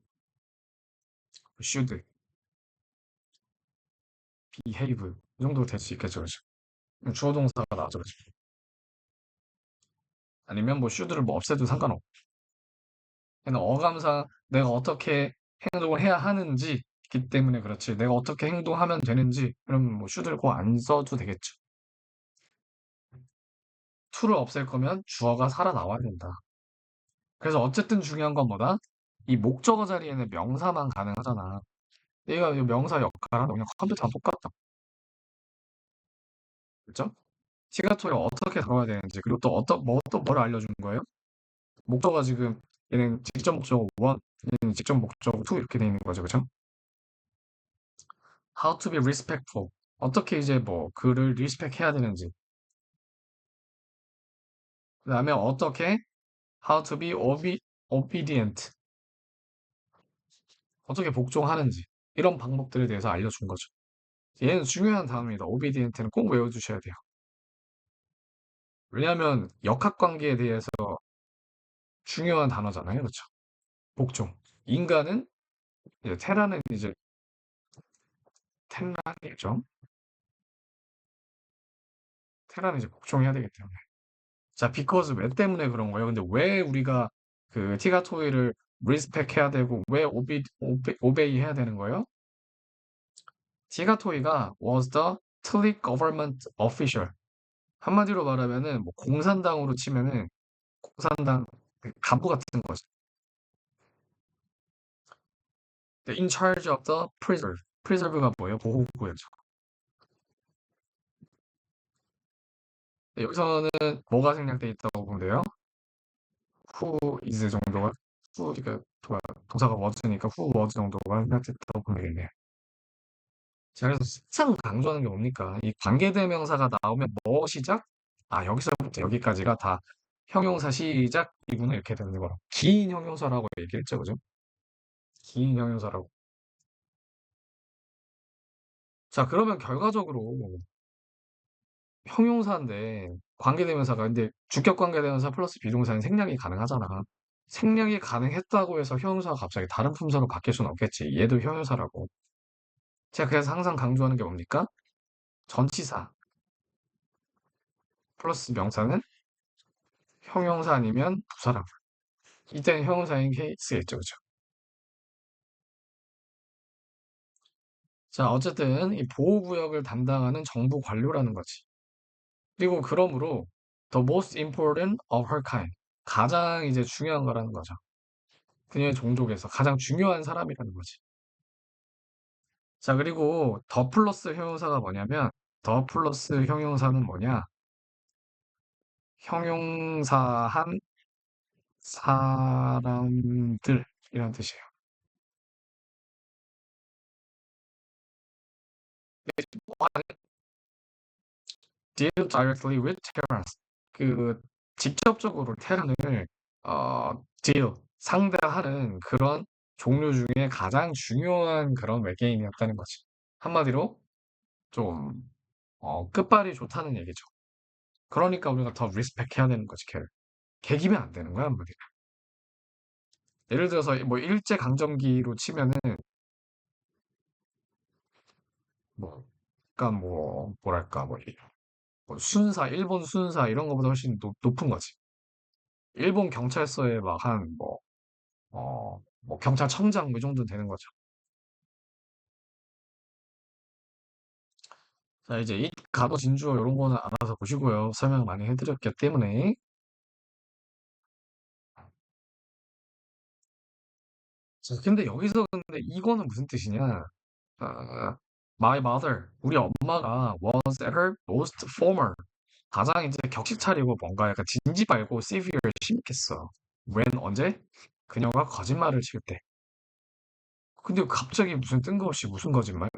should behave 이 정도 될 수 있겠죠, 그죠? 주어 동사가 나오죠, 그죠? 아니면 뭐 should를 뭐 없애도 상관없고. 그냥 어감상 내가 어떻게 행동을 해야 하는지기 때문에 그렇지. 내가 어떻게 행동하면 되는지 그러면 뭐 should를 꼭 안 써도 되겠죠. to를 없앨 거면 주어가 살아 나와야 된다. 그래서 어쨌든 중요한 건 뭐다? 이 목적어 자리에는 명사만 가능하잖아. 얘가 이 명사 역할하는 그냥 컴퓨터랑 똑같다. 그죠? 시가토에 어떻게 다뤄야 되는지 그리고 또 또 뭘 알려준 거예요? 목적어가 지금 얘는 직접 목적어 1, 얘는 직접 목적어 2 이렇게 돼 있는 거죠, 그죠? How to be respectful. 어떻게 이제 뭐 그를 리스펙 해야 되는지. 그다음에 어떻게 how to be obedient. 어떻게 복종하는지. 이런 방법들에 대해서 알려준 거죠. 얘는 중요한 단어입니다. obedient는 꼭 외워두셔야 돼요. 왜냐하면 역학관계에 대해서 중요한 단어잖아요. 그렇죠? 복종. 인간은 이제 테라는 이제 텔라겠죠. 테라는 이제 복종해야 되기 때문에. 자, because 왜 때문에 그런 거예요? 근데 왜 우리가 그 티가토이를 리스펙 해야 되고 왜 오베이 해야 되는 거예요? 티가토이가 was the Thai government official. 한마디로 말하면은 뭐 공산당으로 치면은 공산당 그 간부 같은 거죠. In charge of the preserve. preserve가 뭐예요? 보호구역이죠. 여기서는 뭐가 생략돼 있다고 보면 돼요? who is 정도가 who가 동사가 was니까 who was 정도가 생략됐다고 보면 되겠네요. 자, 그래서 항상 강조하는 게 뭡니까? 이 관계대명사가 나오면 뭐 시작? 아, 여기서부터 여기까지가 다 형용사 시작이구나 이렇게 되는 거라. 긴 형용사라고 얘기했죠, 그죠? 긴 형용사라고. 자, 그러면 결과적으로 형용사인데 관계대명사가 근데 주격 관계대명사 플러스 비동사는 생략이 가능하잖아. 생략이 가능했다고 해서 형용사가 갑자기 다른 품사로 바뀔 수는 없겠지. 얘도 형용사라고. 제가 그래서 항상 강조하는 게 뭡니까? 전치사 플러스 명사는 형용사 아니면 부사라고. 이때는 형용사인 케이스겠죠, 그죠? 자, 어쨌든 이 보호구역을 담당하는 정부 관료라는 거지. 그리고 그러므로 the most important of her kind. 가장 이제 중요한 거라는 거죠. 그녀의 종족에서 가장 중요한 사람이라는 거지. 자, 그리고 더 플러스 형용사가 뭐냐면 더 플러스 형용사는 뭐냐? 형용사한 사람들이란 뜻이에요. deal directly with terrorists. 그 직접적으로 테란을 deal 상대하는 그런 종류 중에 가장 중요한 그런 외계인이었다는 거지. 한마디로 좀 끝발이 좋다는 얘기죠. 그러니까 우리가 더 리스펙 해야 되는 거지, 걔를. 개기면 안 되는 거야, 한마디로. 예를 들어서 뭐 일제 강점기로 치면은 뭐 약간 뭐 뭐랄까 뭐 순사 일본 순사 이런 거보다 훨씬 높은 거지. 일본 경찰서에 막 한 뭐 경찰청장 뭐 이 정도 되는 거죠. 자, 이제 이 가도 진주어 이런 거는 알아서 보시고요. 설명 많이 해드렸기 때문에. 자, 근데 여기서 근데 이거는 무슨 뜻이냐? 아, My mother, 우리 엄마가 was at her most formal. 가장 이제 격식 차리고 뭔가 약간 진지 말고 severe 심했겠어. When 언제? 그녀가 거짓말을 칠 때. 근데 갑자기 무슨 뜬금없이 무슨 거짓말?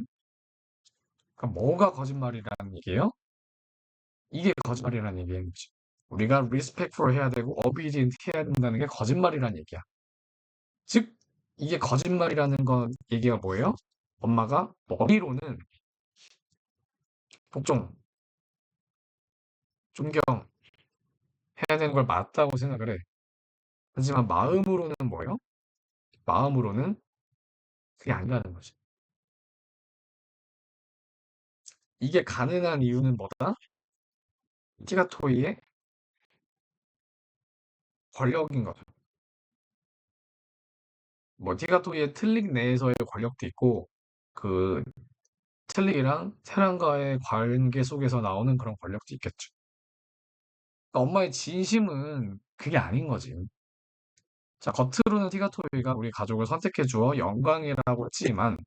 그러니까 뭐가 거짓말이라는 얘기예요? 이게 거짓말이라는 얘기인 거지. 우리가 respectful 해야 되고 obedient 해야 된다는 게 거짓말이라는 얘기야. 즉 이게 거짓말이라는 건 얘기가 뭐예요? 엄마가 머리로는 복종, 존경해야 되는 걸 맞다고 생각을 해. 하지만 마음으로는 뭐예요? 마음으로는 그게 아니라는 거지. 이게 가능한 이유는 뭐다? 티가토이의 권력인 거죠. 뭐 티가토이의 틀릭 내에서의 권력도 있고 그 틀릭이랑 테란과의 관계 속에서 나오는 그런 권력도 있겠죠. 그러니까 엄마의 진심은 그게 아닌 거지. 자, 겉으로는 티가토이가 우리 가족을 선택해 주어 영광이라고 했지만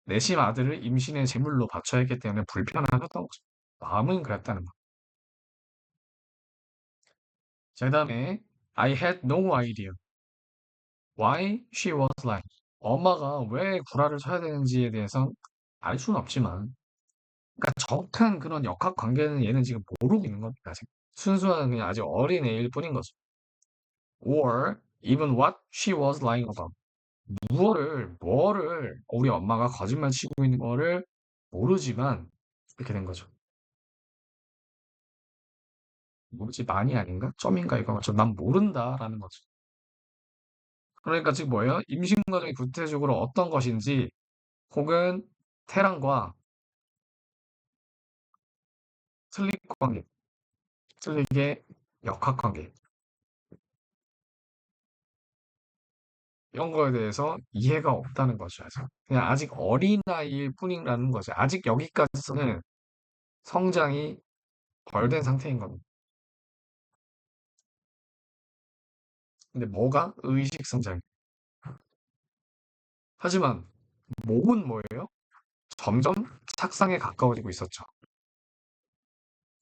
내심 아들을 임신의 제물로 바쳐야 했기 때문에 불편하셨던 거죠. 마음은 그랬다는 거. 자, 그다음에 I had no idea why she was lying. 엄마가 왜 구라를 쳐야 되는지에 대해선 알 수는 없지만, 그러니까 정확한 그런 역학 관계는 얘는 지금 모르고 있는 겁니다. 아직. 순수한 그냥 아직 어린 애일 뿐인 거죠. Or even what she was lying about. 뭐를 우리 엄마가 거짓말 치고 있는 거를 모르지만 이렇게 된 거죠. 모르지만이 아닌가? 점인가 이거 난 모른다라는 거죠. 그러니까 지금 뭐예요? 임신 과정이 구체적으로 어떤 것인지 혹은 태랑과 슬릭 관계, 슬릭의 역학 관계 이런 거에 대해서 이해가 없다는 거죠. 그래서 그냥 아직 어린아이일 뿐이라는 거죠. 아직 여기까지는 성장이 덜 된 상태인 겁니다. 근데 뭐가 의식 성장? 하지만 몸은 뭐예요? 점점 착상에 가까워지고 있었죠.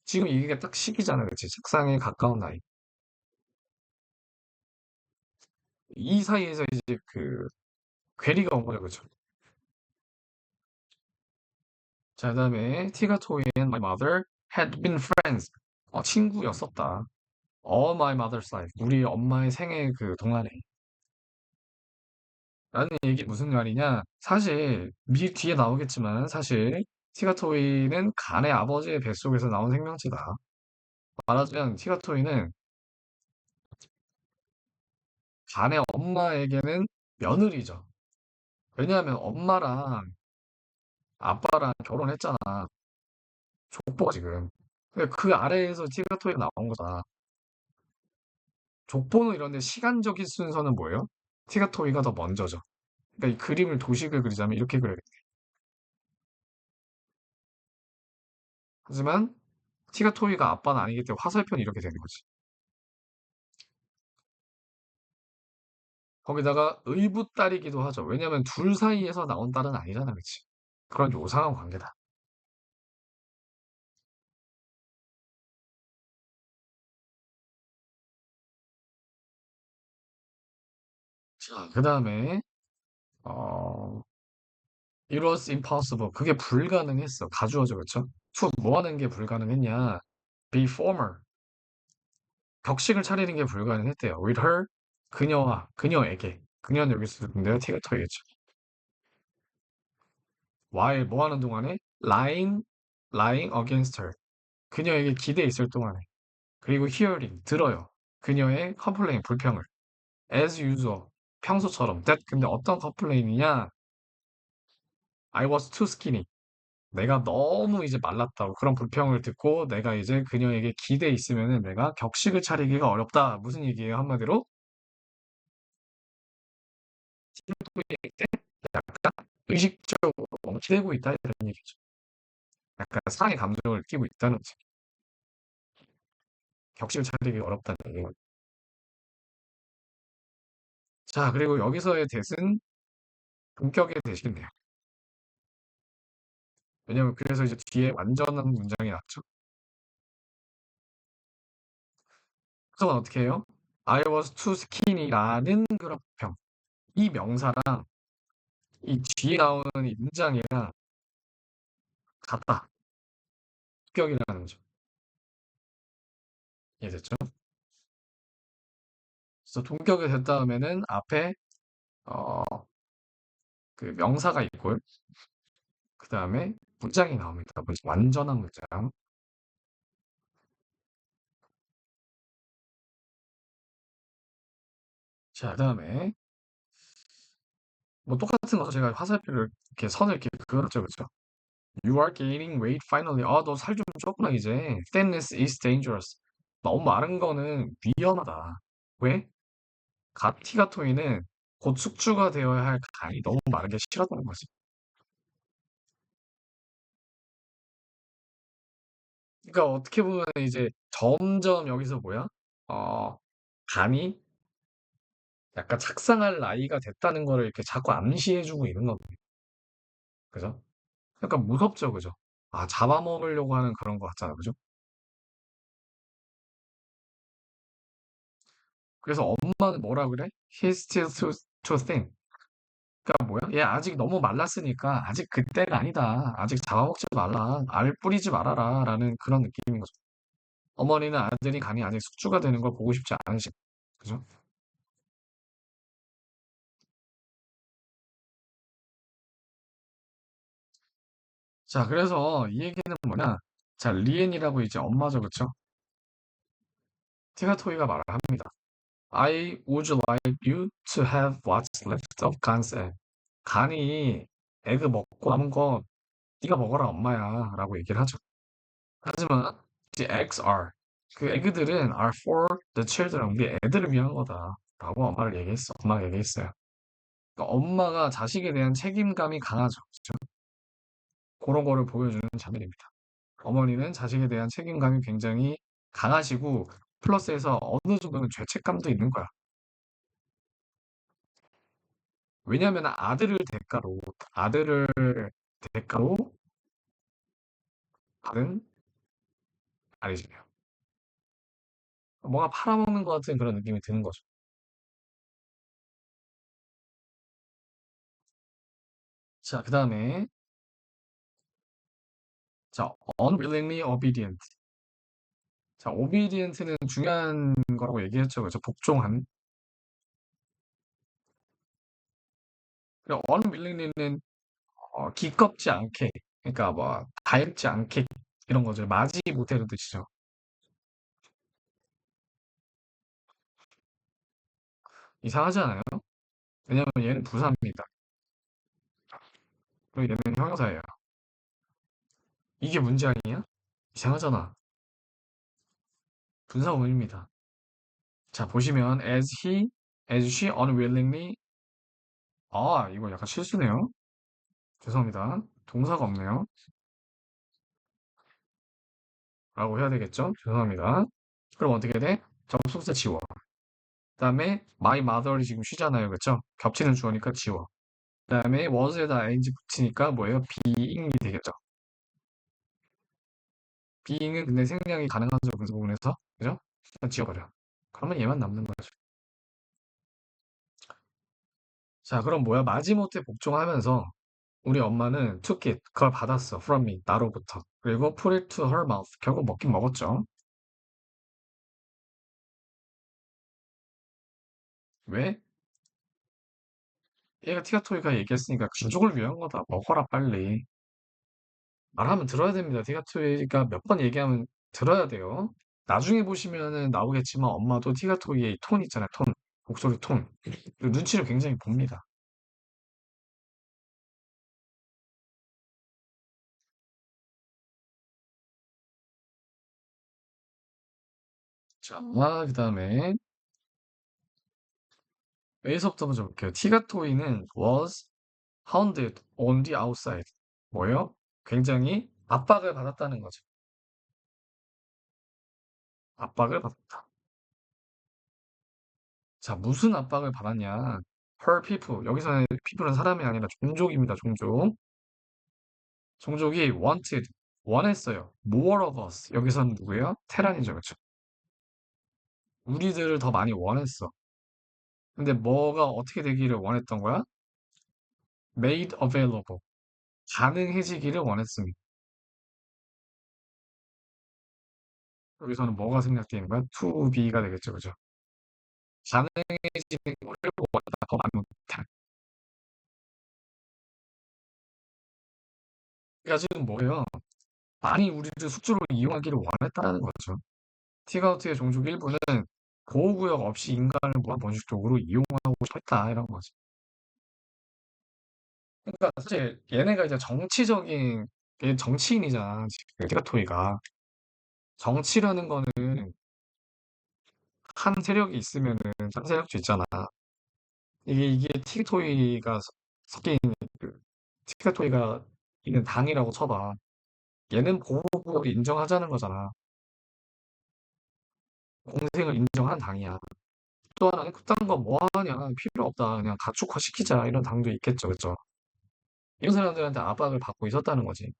지금 이게 딱 시기잖아요. 그치? 착상에 가까운 나이. 이 사이에서 이제 그 괴리가 온 거죠. 그죠? 자, 그다음에 티가 토이 and my mother had been friends. 친구였었다. All my mother's side. 우리 엄마의 생애 그 동안에. 라는 얘기 무슨 말이냐? 사실 뒤에 나오겠지만 사실 티가 토이는 간의 아버지의 뱃속에서 나온 생명체다. 말하자면 티가 토이는 간의 엄마에게는 며느리죠. 왜냐하면 엄마랑 아빠랑 결혼했잖아. 족보가 지금. 근데 그 아래에서 티가 토이가 나온 거다. 족보는 이런데 시간적인 순서는 뭐예요? 티가 토이가 더 먼저죠. 그러니까 이 그림을 도식을 그리자면 이렇게 그려야 돼. 하지만 티가 토이가 아빠는 아니기 때문에 화살표는 이렇게 되는 거지. 거기다가 의붓딸이기도 하죠. 왜냐면 둘 사이에서 나온 딸은 아니잖아, 그치? 그런 요상한 관계다. 자, 그 다음에 어, it was impossible. 그게 불가능했어. 가주어죠, 그쵸? 뭐 하는 게 불가능했냐? be former. 격식을 차리는 게 불가능했대요. with her, 그녀에게. 그녀는 여기서 내가 티가 터이겠죠. while 뭐 하는 동안에? lying against her. 그녀에게 기대 있을 동안에. 그리고 hearing, 들어요. 그녀의 컴플레인, 불평을. as usual, 평소처럼. that 근데 어떤 컴플레인이냐? I was too skinny. 내가 너무 이제 말랐다고 그런 불평을 듣고 내가 이제 그녀에게 기대 있으면은 내가 격식을 차리기가 어렵다. 무슨 얘기예요? 한마디로 의식적으로 너무 기대고 있다 이런 얘기죠. 약간 상의 감정을 느끼고 있다는 거죠. 격식을 차리기 어렵다는 얘기예요. 자, 그리고 여기서의 대은 본격의 대신이네요. 왜냐면 그래서 이제 뒤에 완전한 문장이 났죠. 그래서 어떻게 해요? I was too skinny라는 그런 평. 이 명사랑 이 뒤에 나오는 이 문장이랑 같다. 합격이라는 거죠. 이해됐죠? 그래서 동격이 됐다음에는 앞에 어, 그 명사가 있고요. 그 다음에 문장이 나옵니다. 완전한 문장. 자, 그 다음에 뭐 똑같은 거 제가 화살표를 이렇게 선을 이렇게 그었죠, 그렇죠? You are gaining weight finally. 아, 너 살 좀 쪘구나, 이제. Thinness is dangerous. 너무 마른 거는 위험하다. 왜? 가티가토이는 곧 숙주가 되어야 할 간이 너무 마르게 싫었다는 거지. 그러니까 어떻게 보면 이제 점점 여기서 뭐야? 어, 간이 약간 착상할 나이가 됐다는 거를 이렇게 자꾸 암시해주고 있는 거거든요. 그죠? 약간 무섭죠, 그죠? 아, 잡아먹으려고 하는 그런 거 같잖아, 그죠? 그래서 엄마는 뭐라 그래? He's still too thin. 그러니까 뭐야? 얘 아직 너무 말랐으니까 아직 그때가 아니다. 아직 잡아먹지 말라. 알 뿌리지 말아라. 라는 그런 느낌인 거죠. 어머니는 아들이 감히 아직 숙주가 되는 걸 보고 싶지 않으시고. 그죠? 자, 그래서 이 얘기는 뭐냐? 자, 리엔이라고 이제 엄마죠, 그쵸? 티가토이가 말을 합니다. I would like you to have what's left of Gan's egg. 간이 에그 먹고 남은 거 네가 먹어라, 엄마야. 라고 얘기를 하죠. 하지만 the eggs are 그 에그들은 are for the children. 우리 애들을 위한 거다. 라고 엄마가 얘기했어요. 그러니까 엄마가 자식에 대한 책임감이 강하죠. 그죠? 그런 거를 보여주는 장면입니다. 어머니는 자식에 대한 책임감이 굉장히 강하시고 플러스해서 어느 정도는 죄책감도 있는 거야. 왜냐하면 아들을 대가로 받은 아니잖아요. 뭔가 팔아먹는 것 같은 그런 느낌이 드는 거죠. 자, 그 다음에 자, unwillingly obedient. 자, obedient는 중요한 거라고 얘기했죠. 그죠? 복종한. 그리고 unwillingly는 기껍지 않게, 그러니까 뭐 가엾지 않게 이런 거죠. 마지 못해는 뜻이죠. 이상하지 않아요? 왜냐면 얘는 부사입니다. 그리고 얘는 형용사예요. 이게 문제 아니야? 이상하잖아. 분사구문입니다. 자, 보시면 as she unwillingly 아, 이거 약간 실수네요. 죄송합니다. 동사가 없네요. 라고 해야 되겠죠? 죄송합니다. 그럼 어떻게 돼? 접속사 지워. 그다음에 my mother이 지금 쉬잖아요. 그쵸? 겹치는 주어니까 지워. 그다음에 was에다 ing 붙이니까 뭐예요? being이 되겠죠. being은 근데 생략이 가능하죠. 그 부분에서. 그죠? 일단 지워버려. 그러면 얘만 남는 거죠. 자, 그럼 뭐야? 마지못해 복종하면서 우리 엄마는 took it, 그걸 받았어. from me, 나로부터. 그리고 put it to her mouth. 결국 먹긴 먹었죠. 왜? 얘가 티가토이가 얘기했으니까 가족을 위한 거다. 먹어라, 빨리. 말하면 들어야 됩니다. 티가토이가 몇 번 얘기하면 들어야 돼요. 나중에 보시면은 나오겠지만 엄마도 티가토이의 톤 있잖아요. 톤. 목소리 톤. 그 눈치를 굉장히 봅니다. 자, 그다음에 A서부터 먼저 볼게요. 티가토이는 was hounded on the outside. 뭐예요? 굉장히 압박을 받았다는 거죠. 압박을 받았다. 자, 무슨 압박을 받았냐? Her people. 여기서는 people은 사람이 아니라 종족입니다. 종족. 종족이 wanted. 원했어요. more of us. 여기서는 누구예요? 테란이죠. 그렇죠? 우리들을 더 많이 원했어. 근데 뭐가 어떻게 되기를 원했던 거야? made available. 가능해지기를 원했습니다. 여기서는 뭐가 생략되는 거야? to be가 되겠죠. 그죠? 가능해지는 거를 원하다. 더 많은 못할. 그러니까 지금 뭐예요? 많이 우리를 숙주로 이용하기를 원했다는 거죠. 티가우트의 종족 일부는 보호구역 없이 인간을 무한번식적으로 이용하고 싶었다 이런 거지. 그러니까 사실 얘네가 이제 정치적인 얘 정치인이잖아, 지금 티가토이가. 정치라는 거는 한 세력이 있으면은 한 세력도 있잖아. 이게 티가토이가 섞인 그 티가토이가 있는 당이라고 쳐봐. 얘는 보호구역을 인정하자는 거잖아. 공생을 인정한 당이야. 또 하나는 그딴 거 뭐 하냐, 필요 없다, 그냥 가축화 시키자, 이런 당도 있겠죠, 그죠? 이런 사람들한테 압박을 받고 있었다는 거지.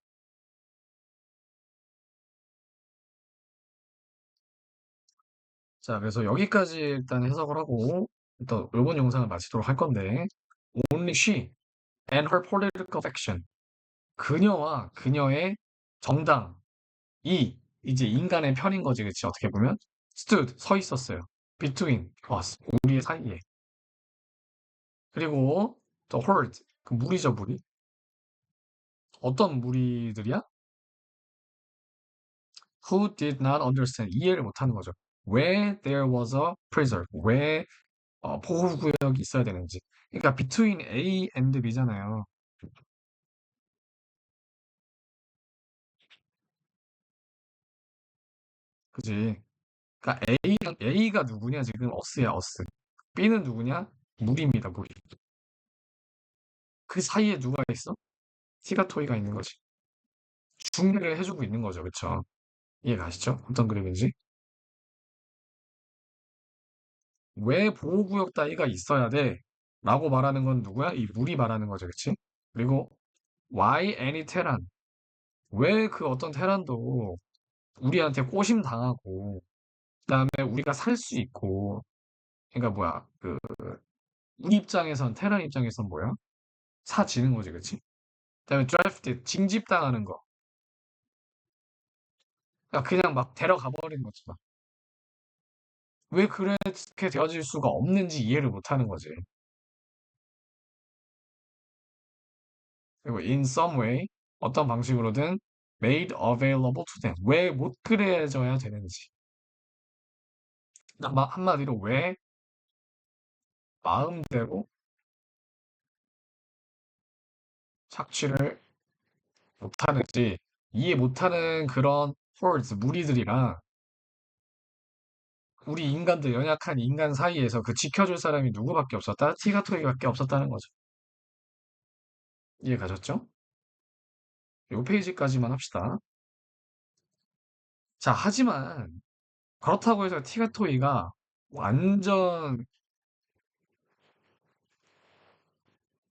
자, 그래서 여기까지 일단 해석을 하고 일단 이번 영상을 마치도록 할 건데, Only she and her political faction, 그녀와 그녀의 정당이 이제 인간의 편인 거지, 그치? 어떻게 보면 stood, 서 있었어요. between us, 우리의 사이에. 그리고 the herd, 그 무리죠, 무리. 어떤 무리들이야? Who did not understand, 이해를 못하는 거죠. 왜 there was a preserve, 왜 보호구역이 있어야 되는지. 그러니까 between A and B잖아요. 그지? 그러니까 A가 누구냐 지금? 어스야, 어스. B는 누구냐? 무리입니다, 무리. 그 사이에 누가 있어? 티가토이가 있는 거지. 중개를 해주고 있는 거죠, 그쵸? 이해 가시죠? 어떤 그림인지? 왜 보호구역 따위가 있어야 돼? 라고 말하는 건 누구야? 이 무리 말하는 거죠, 그치? 그리고 why any 테란? 왜 그 어떤 테란도 우리한테 꼬심 당하고, 그다음에 우리가 살 수 있고, 그러니까 뭐야, 우리 입장에선, 테란 입장에선 뭐야? 사지는 거지, 그치? 그다음에 드래프트, 징집당하는 거. 그러니까 그냥 막 데려가 버리는 거지, 막. 왜 그렇게 되어질 수가 없는지 이해를 못 하는 거지. 그리고 in some way, 어떤 방식으로든 made available to them. 왜 못 그래져야 되는지. 한마디로 왜 마음대로 착취를 못하는지 이해 못하는 그런 hordes, 무리들이랑 우리 인간들, 연약한 인간 사이에서 그 지켜줄 사람이 누구밖에 없었다? 티가토리밖에 없었다는 거죠. 이해 가셨죠? 요 페이지까지만 합시다. 자, 하지만 그렇다고 해서 티가토이가 완전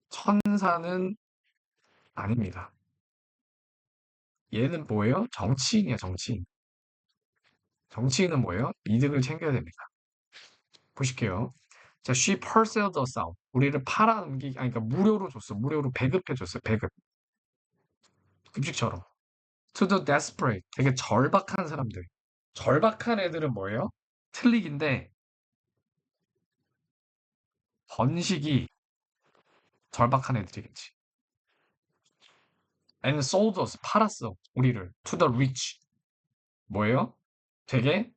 천사는 아닙니다. 얘는 뭐예요? 정치인이야, 정치인. 정치인은 뭐예요? 이득을 챙겨야 됩니다. 보실게요. 자, she parceled us out. 우리를 팔아넘기, 아니, 그러니까 무료로 줬어. 무료로 배급해줬어. 배급. 급식처럼. To the desperate. 되게 절박한 사람들. 절박한 애들은 뭐예요? 틀릭인데, 번식이 절박한 애들이겠지. And sold us. 팔았어. 우리를. To the rich. 뭐예요? 되게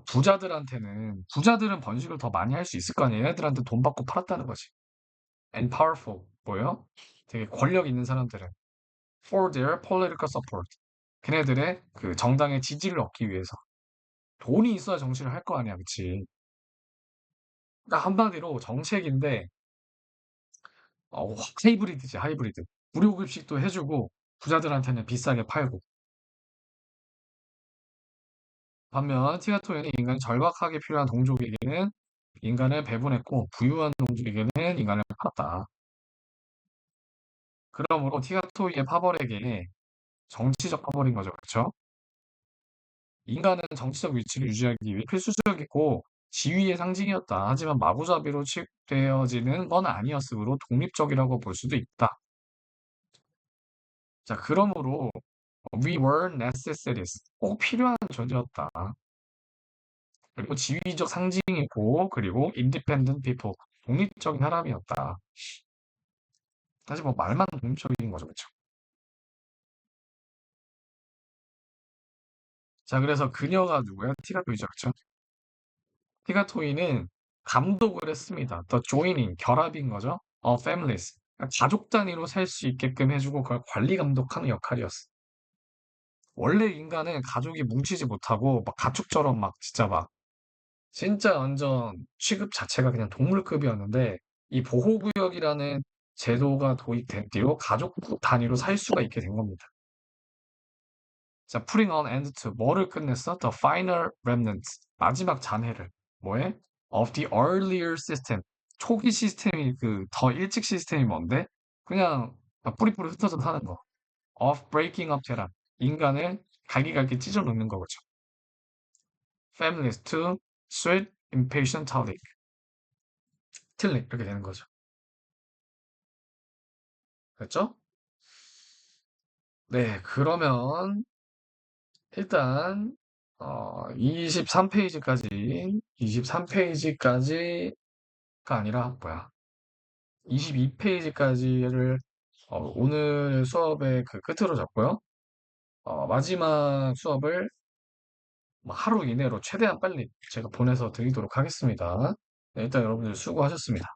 부자들은 번식을 더 많이 할 수 있을 거 아니에요. 얘네들한테 돈 받고 팔았다는 거지. And powerful. 뭐예요? 되게 권력 있는 사람들은 for their political support. 걔네들의 그 정당의 지지를 얻기 위해서. 돈이 있어야 정치를 할 거 아니야, 그치? 그러니까 한마디로 정책인데 하이브리드지, 하이브리드. 무료급식도 해주고 부자들한테는 비싸게 팔고. 반면 티가토이는 인간이 절박하게 필요한 동족에게는 인간을 배분했고 부유한 동족에게는 인간을 팔았다. 그러므로 티가토이의 파벌에게 정치적 파벌인 거죠. 그렇죠? 인간은 정치적 위치를 유지하기 위해 필수적이고 지위의 상징이었다. 하지만 마구잡이로 취급되어지는 건 아니었으므로 독립적이라고 볼 수도 있다. 자, 그러므로 we were necessities. 꼭 필요한 존재였다. 그리고 지위적 상징이고 그리고 independent people. 독립적인 사람이었다. 사실 뭐 말만 독립적인 거죠. 그렇죠? 자, 그래서 그녀가 누구야? 티가토이죠. 그렇죠? 티가토이는 감독을 했습니다. The joining, 결합인 거죠. Of families. 가족 단위로 살 수 있게끔 해주고 그걸 관리 감독하는 역할이었어. 원래 인간은 가족이 뭉치지 못하고 막 가축처럼 막 진짜 막 진짜 완전 취급 자체가 그냥 동물급이었는데 이 보호구역이라는 제도가 도입된 뒤로 가족 단위로 살 수가 있게 된 겁니다. 자, putting on end to 뭐를 끝냈어? The final remnants 마지막 잔해를 뭐해? Of the earlier system 초기 시스템이 그 더 일찍 시스템이 뭔데? 그냥 막 뿌리뿌리 흩어져 사는 거. Of breaking up 테란 인간을 갈기갈기 찢어 놓는 거죠. Families to sweet impatient tonic 틀리 이렇게 되는 거죠. 됐죠? 네, 그러면 일단 23페이지까지가 아니라 뭐야? 22페이지까지를 오늘 수업의 그 끝으로 잡고요. 마지막 수업을 뭐 하루 이내로 최대한 빨리 제가 보내서 드리도록 하겠습니다. 네, 일단 여러분들 수고하셨습니다.